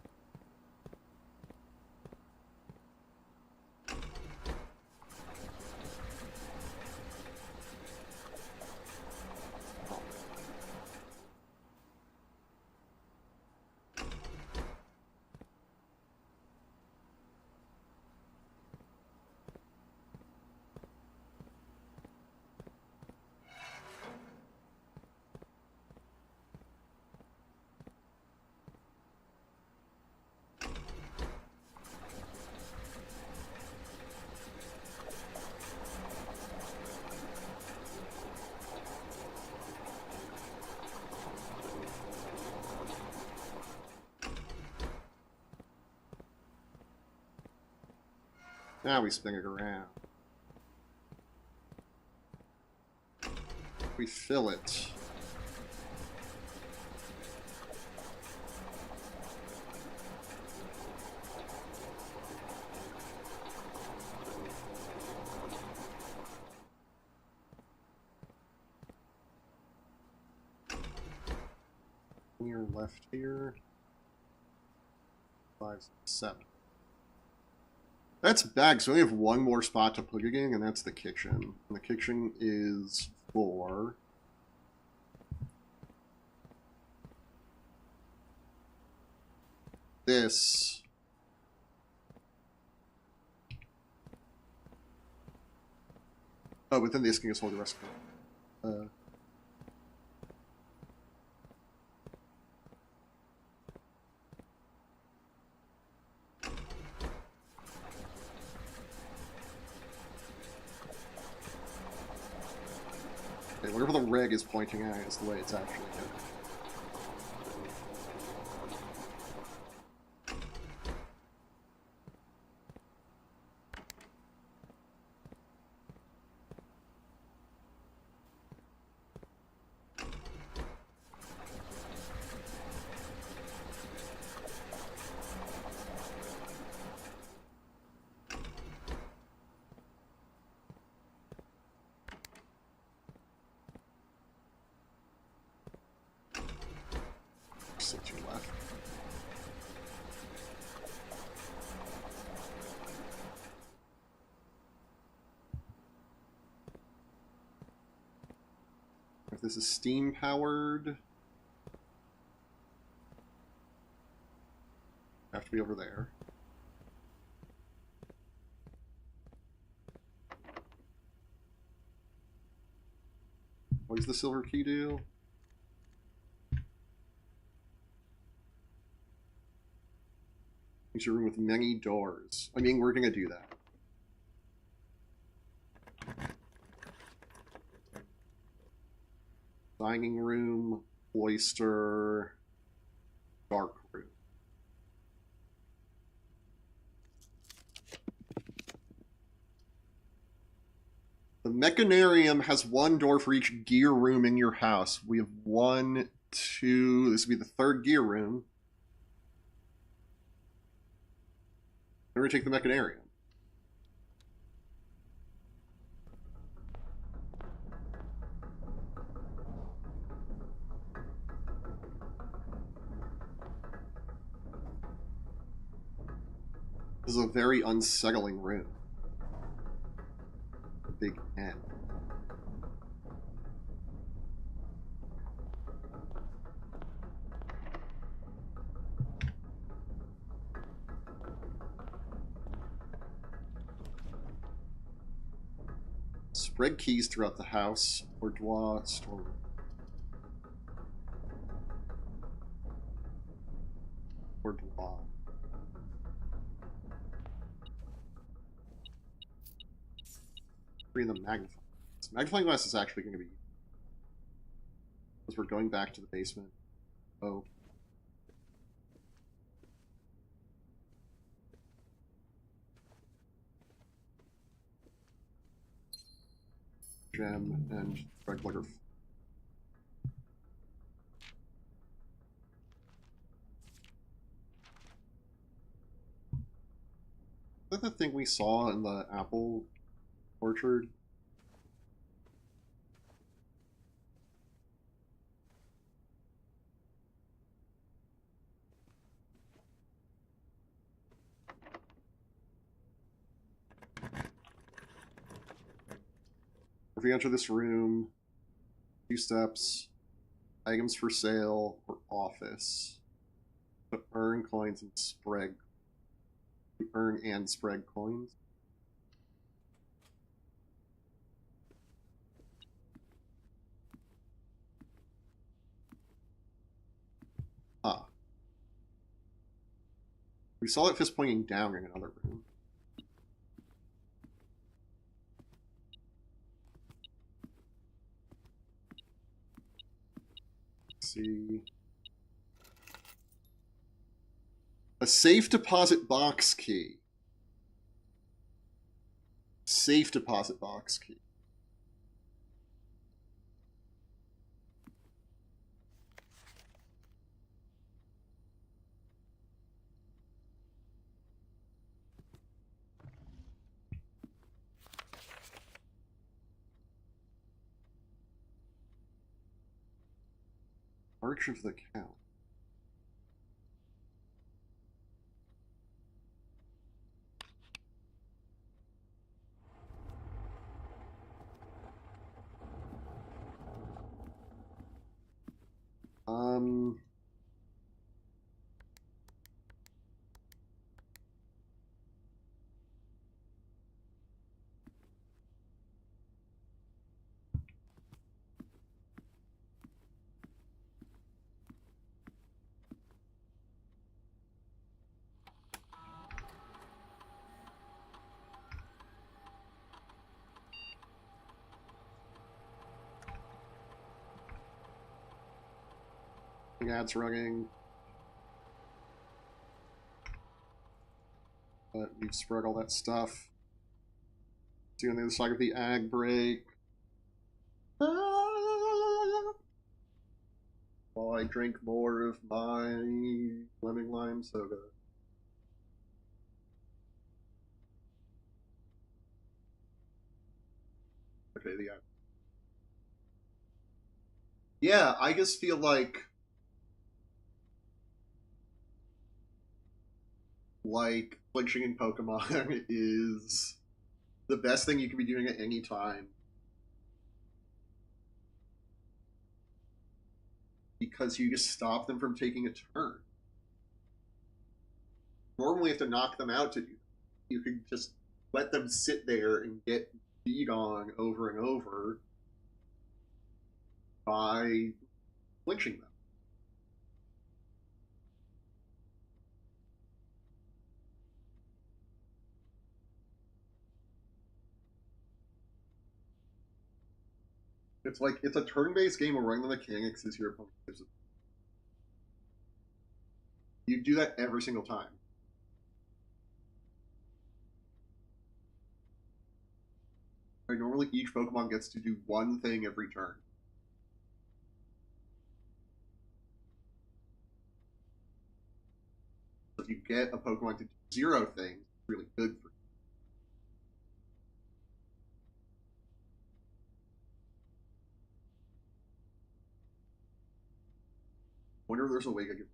Now we spin it around. We fill it. Clear left here. 5, 7. That's bad, so we have one more spot to put it in, and that's the kitchen. And the kitchen is 4. This. Oh, but then this can just hold the rest of it. Okay, whatever the reg is pointing at is the way it's actually going. Since you left. If this is steam powered, have to be over there. What does the silver key do? It's a room with many doors. I mean, we're gonna do that. Dining room, cloister, dark room. The mechanarium has one door for each gear room in your house. We have 1, 2. This would be the third gear room. We're going to take the mechanarium. This is a very unsettling room. A big N. Spread keys throughout the house. Boudoir, storeroom. Boudoir. Bring the magnifying glass. Magnifying glass is actually going to be... Because we're going back to the basement. Oh. Gem and regular. Is that the thing we saw in the apple orchard? If we enter this room, 2 steps, items for sale, or office. To earn coins and spread. To earn and spread coins. Ah. We saw it fist pointing down in another room. Let's see. A safe deposit box key. Safe deposit box key. Arch of the Count. Um... Ads running. But we've spread all that stuff. See on the other side of the ag break. While I drink more of my lemon lime soda. Okay, the ag. Yeah, I just feel like glitching in Pokemon is the best thing you can be doing at any time. Because you just stop them from taking a turn. Normally you have to knock them out to do that. You can just let them sit there and get beat on over and over. by lynching them. It's like, it's a turn-based game where running the mechanics is your opponent gives it. You do that every single time. Right, normally each Pokemon gets to do one thing every turn. So if you get a Pokemon to do 0 things, it's really good for you. Wonder if there's a way I could.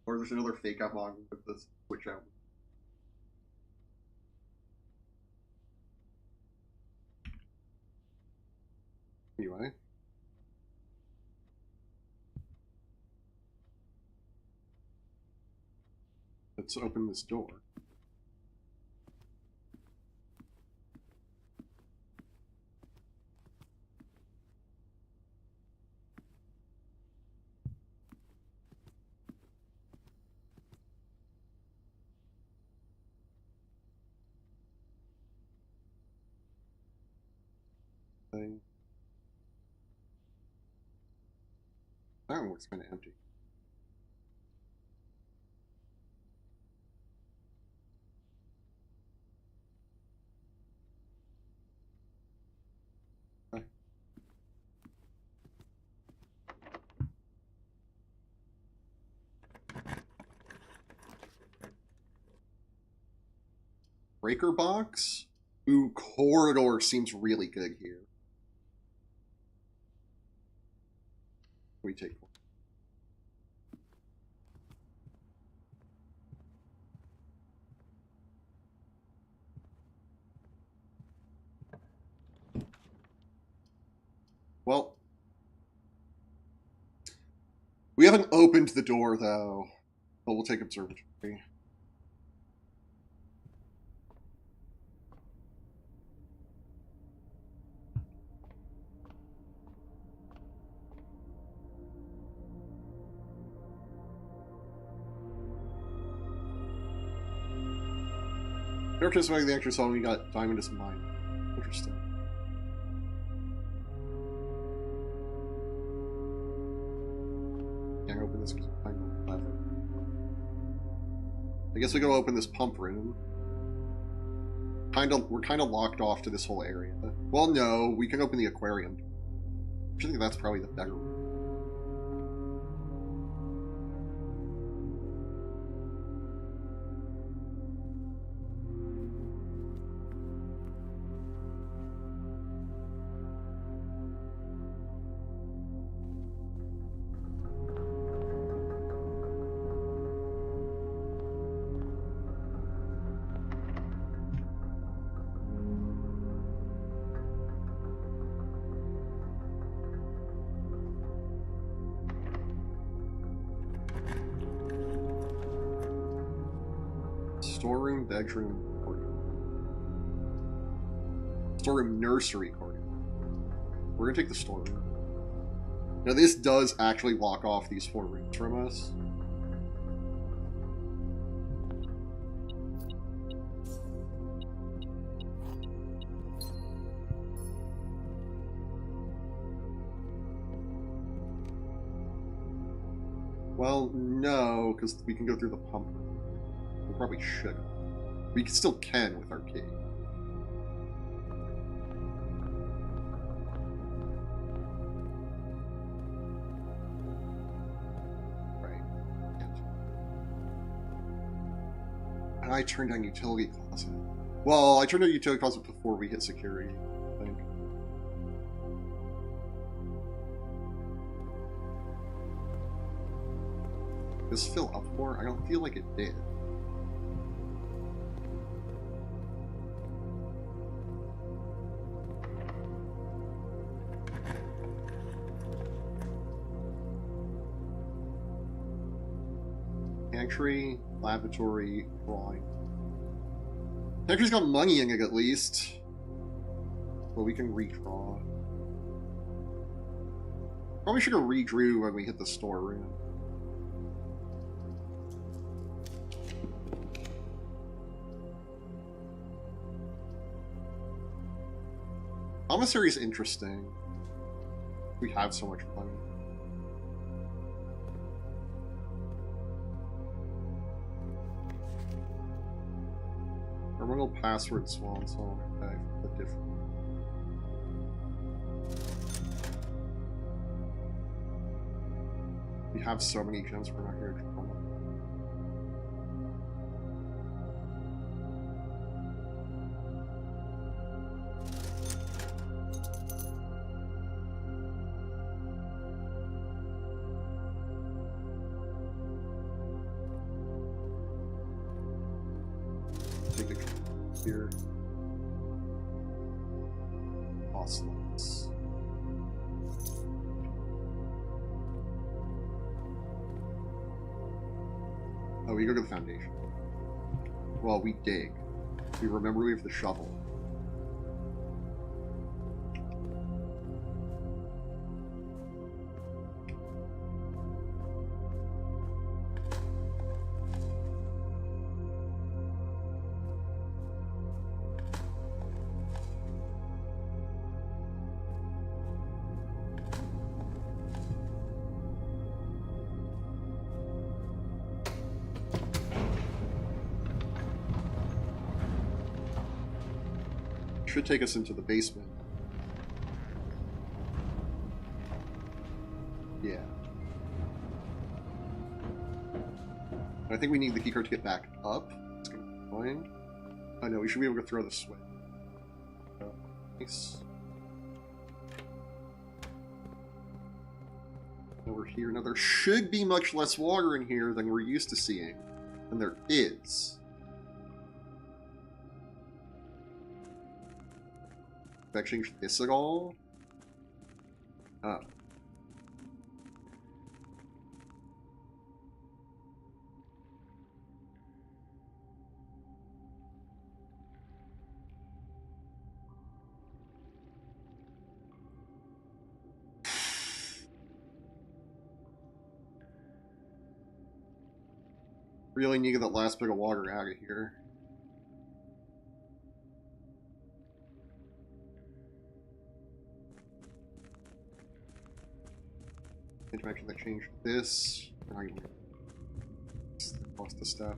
Or there's another fake out mod with this switch out. Anyway. Let's open this door. Thing. That one looks kind of empty. Breaker box? Ooh, corridor seems really good here. We take one. Well, we haven't opened the door though, but we'll take observatory. Participating in the extra song, we got Diamond as mine. Interesting. Can't open this because I'm behind the lever. I guess we gotta open this pump room. We're kind of locked off to this whole area. Well, no, we can open the aquarium. I think that's probably the better room. Storeroom, bedroom, corridor. Storeroom, nursery, corridor. We're gonna take the storeroom. Now this does actually lock off these 4 rooms from us. Well, no, because we can go through the pump room. We probably should. We still can with our key. Right. And I turned on utility closet. Well, I turned on utility closet before we hit security, I think. Does this fill up more? I don't feel like it did. Pantry, lavatory, drawing. Pantry's got money in it at least. But we can redraw. Probably should have redrew when we hit the storeroom. Commissary is interesting. We have so much money. Terminal password swan song. Okay, the different. We have so many gems we're not here to draw. Take it here. Oscillants. Oh, we go to the foundation. Well, we dig. We remember we have the shovel. Should take us into the basement. Yeah. I think we need the keycard to get back up. It's gonna be fine. Oh no, we should be able to throw the switch. Oh, nice. Over here. Now there should be much less water in here than we're used to seeing. And there is. Did I change this at all? Oh. Really need that last bit of water out of here. Interaction that changed this. Lost the step.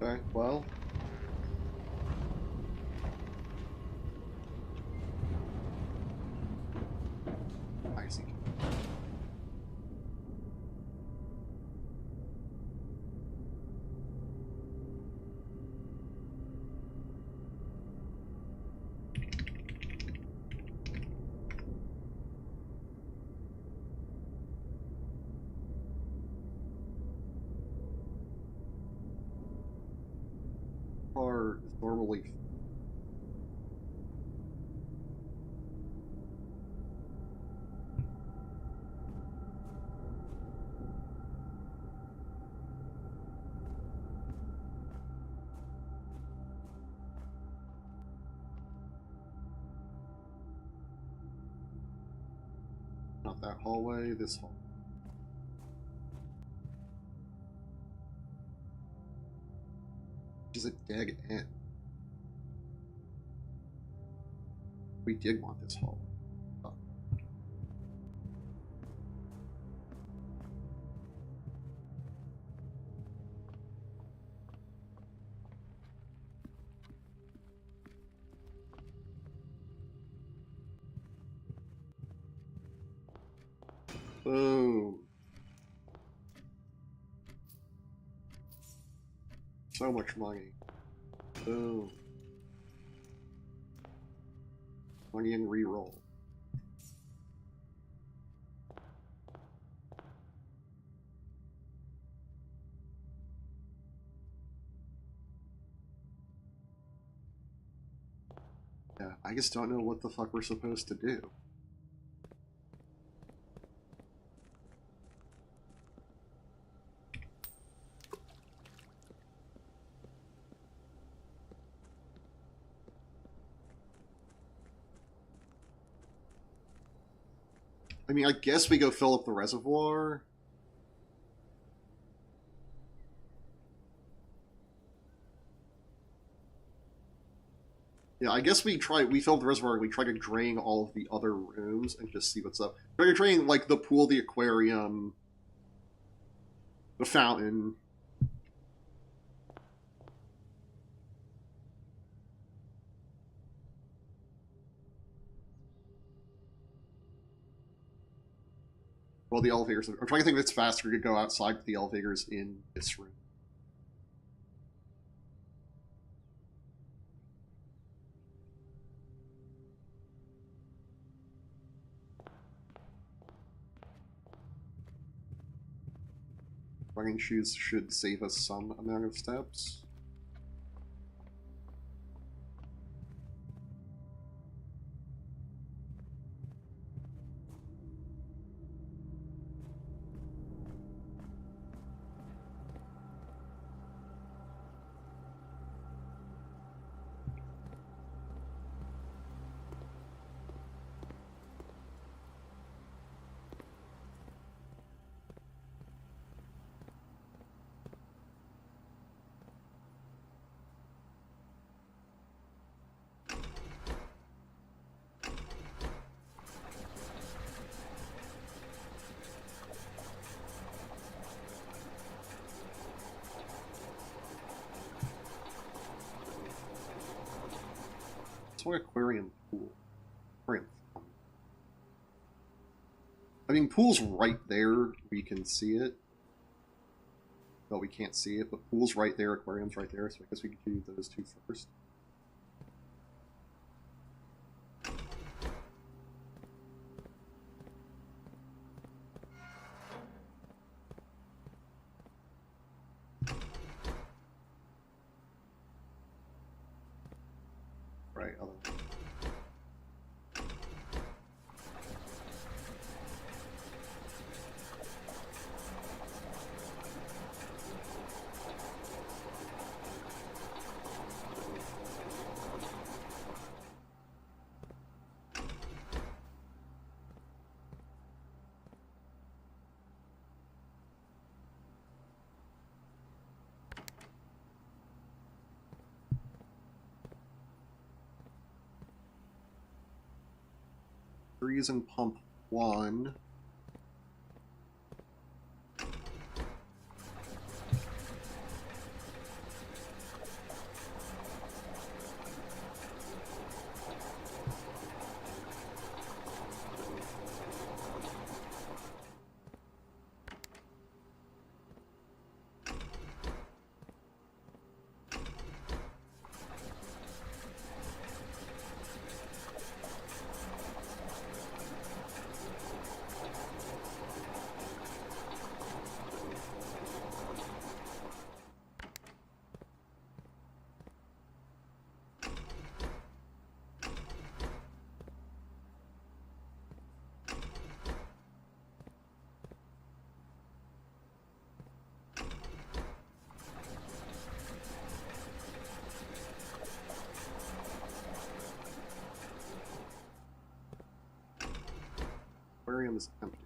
Okay, well. I see. Car is normally not that hallway, this hall. Which is a dead end. We did want this hallway. Oh. Boom. So much money. Boom. 20 and reroll. Yeah, I just don't know what the fuck we're supposed to do. I mean, I guess we go fill up the reservoir. Yeah, I guess we fill up the reservoir and we try to drain all of the other rooms and just see what's up. Try to drain, like, the pool, the aquarium, the fountain. Well, the elevators. I'm trying to think if it's faster to go outside the elevators in this room. Running shoes should save us some amount of steps. It's an aquarium pool. Aquarium. I mean, pool's right there. We can see it. Well, we can't see it, but pool's right there, aquarium's right there, so I guess we can do those two first. Right, other. Freeze and pump 1. Aquarium is empty.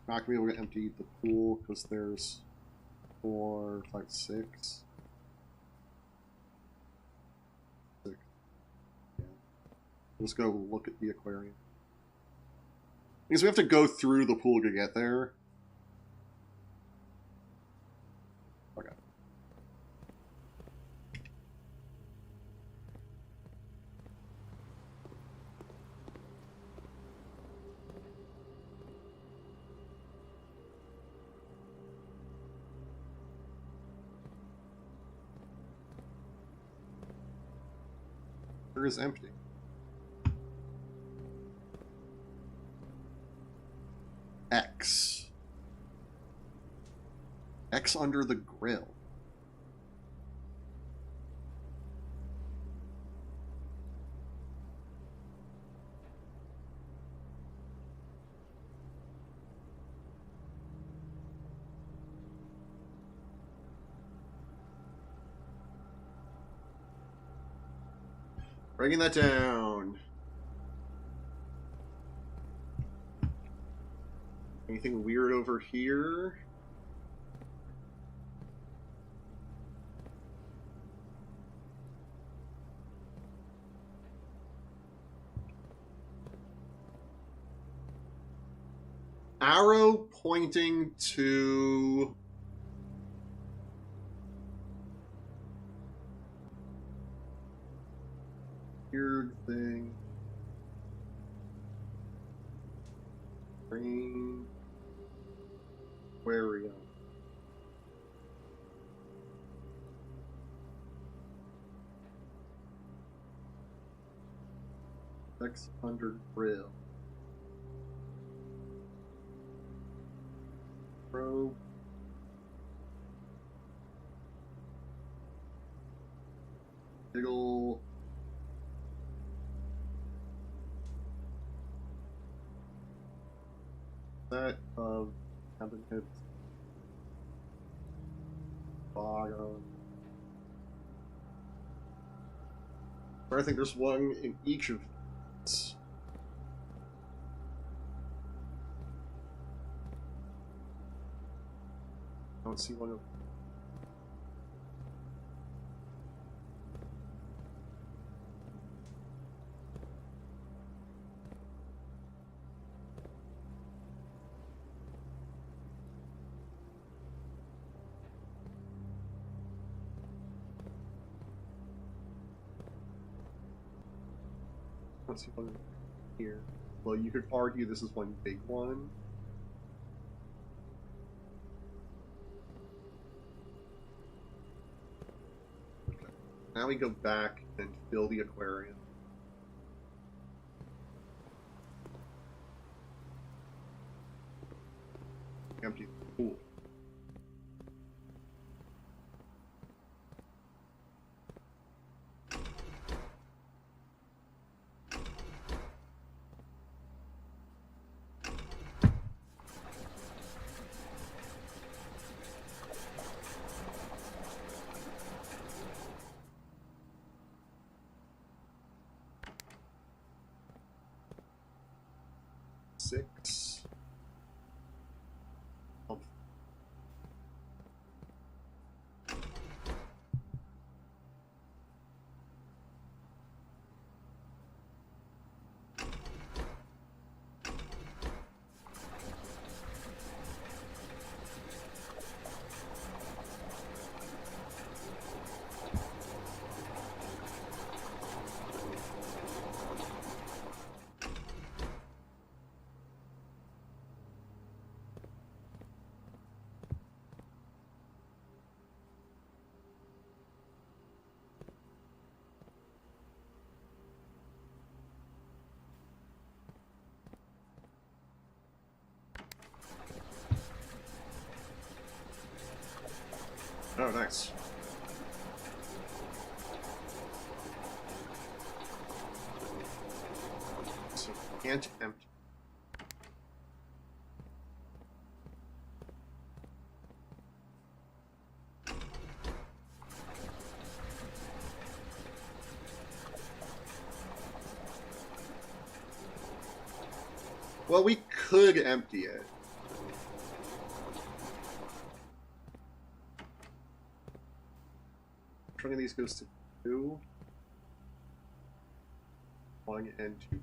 Not gonna be able to empty the pool because there's 4, 5, 6. 6. Yeah. Let's go look at the aquarium. Because we have to go through the pool to get there. Okay. Here is empty. X. X under the grill. Breaking that down. Anything weird over here? Arrow pointing to... weird thing. Green aquarium. X100 grill. Probe. Diggle. Set of cabinets. Bottom. I think there's one in each of these. I don't see one of... I don't see one here. Well, you could argue this is one big one. Okay. Now we go back and fill the aquarium. Empty the pool. Six. Oh. Oh, nice. So, can't empty. Well, we could empty it. Which one of these goes to 2? 1 and 2.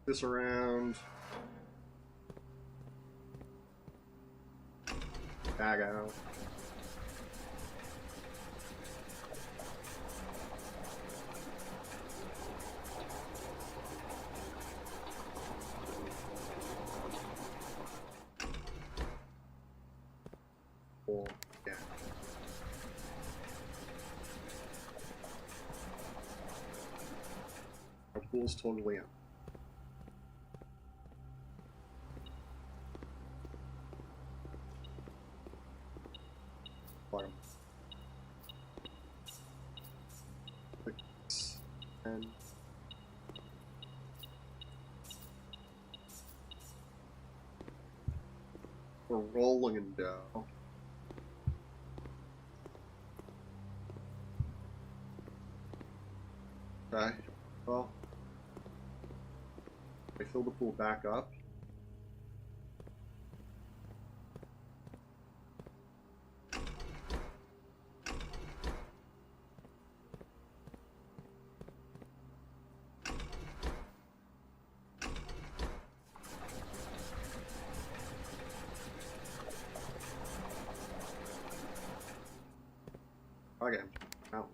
this around. Bag out. Cool. Yeah. Our pool's totally out. Bottom. 6, 10. We're rolling in dough. Okay, well, I fill the pool back up. Again, out.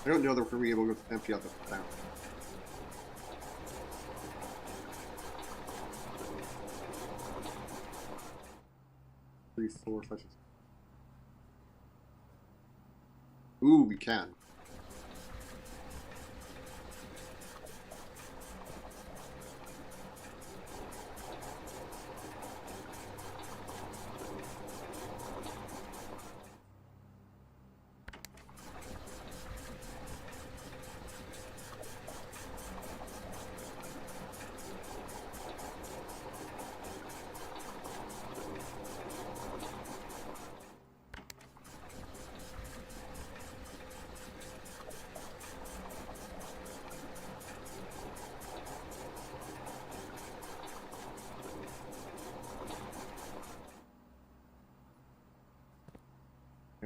I don't know that we're going to be able to empty out the fountain. Three, 4, 5, 6. Ooh, we can.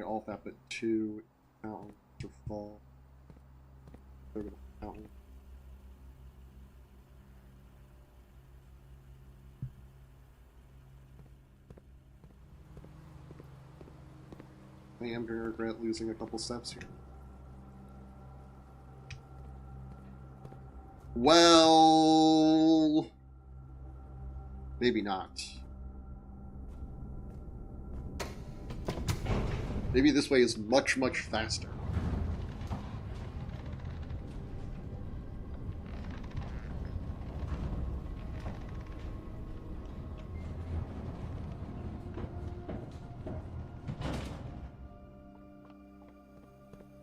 All of that but 2 fountains are full. Third of the fountain. I am going to regret losing a couple steps here. Well, maybe not. Maybe this way is much, much faster.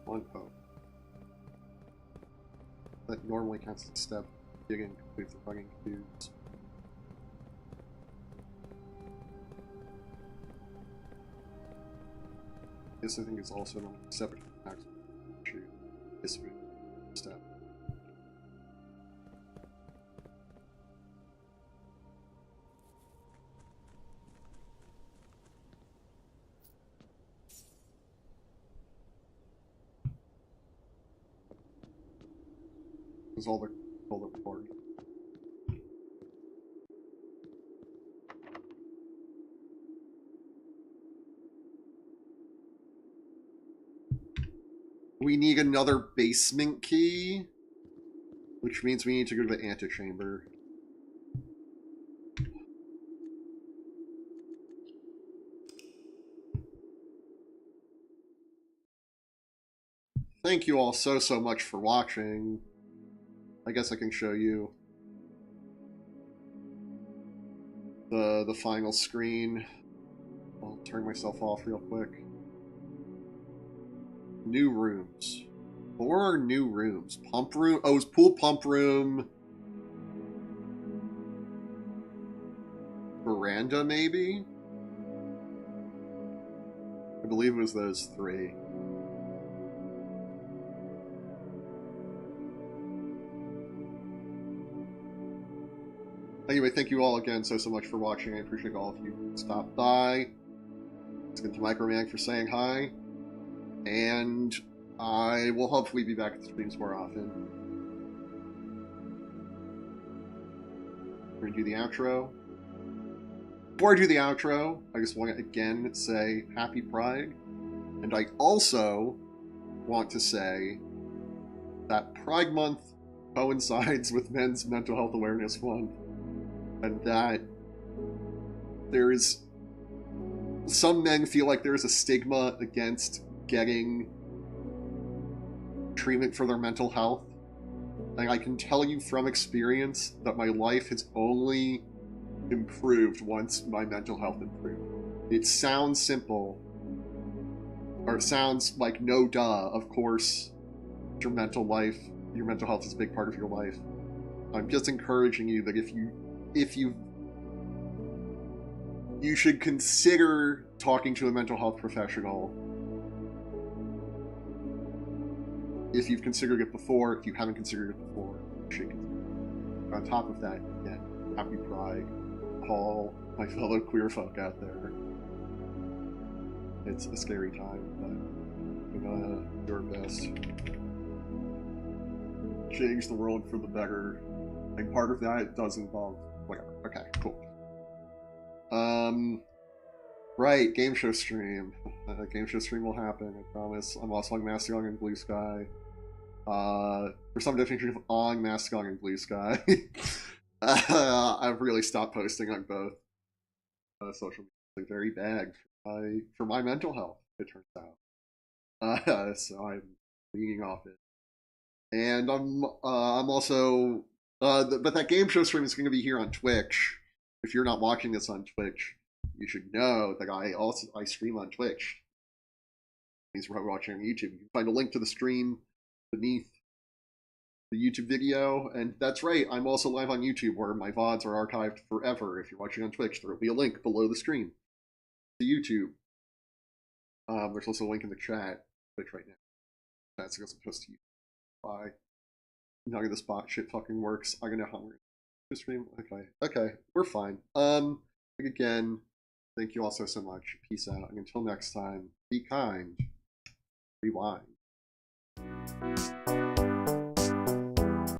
One oh. That normally counts as a step. Digging complete the bugging cubes. This I think is also an separate maximum shoot. This step. Is all the board. We need another basement key, which means we need to go to the antechamber. Thank you all so much for watching. I guess I can show you the final screen. I'll turn myself off real quick. New rooms. 4 new rooms. Pump room. Oh, it's pool, pump room. Veranda, maybe? I believe it was those three. Anyway, thank you all again so much for watching. I appreciate all of you who stopped by. Thanks again to Microman for saying hi. And I will hopefully be back at the streams more often. We're going to do the outro. Before I do the outro, I just want to again say Happy Pride. And I also want to say that Pride Month coincides with Men's Mental Health Awareness Month. And that some men feel like there's a stigma against getting treatment for their mental health. And I can tell you from experience that my life has only improved once my mental health improved. It sounds simple, or it sounds like no duh. Of course, your mental health is a big part of your life. I'm just encouraging you that you should consider talking to a mental health professional. If you've considered it before, if you haven't considered it before, you should consider it. On top of that, again, Happy Pride, all my fellow queer folk out there. It's a scary time, but we're gonna do our best. Change the world for the better. And part of that does involve whatever. Okay, cool. Right, game show stream. Game show stream will happen, I promise. I'm also on Mastodon and Blue Sky. For some definition of on Mastodon and Blue Sky. I've really stopped posting on both social media. Very bad for my mental health, it turns out. So I'm leaning off it. And I'm also but that game show stream is going to be here on Twitch. If you're not watching this on Twitch, you should know that I stream on Twitch. Please we're watching on YouTube. You can find a link to the stream beneath the YouTube video, and that's right, I'm also live on YouTube where my VODs are archived forever. If you're watching on Twitch, there will be a link below the stream to YouTube. There's also a link in the chat, Twitch right now. That's supposed to you. Bye. None of this bot shit fucking works. I don't know how we're gonna stream. Okay, we're fine. Again, thank you all so much. Peace out, and until next time, be kind, rewind.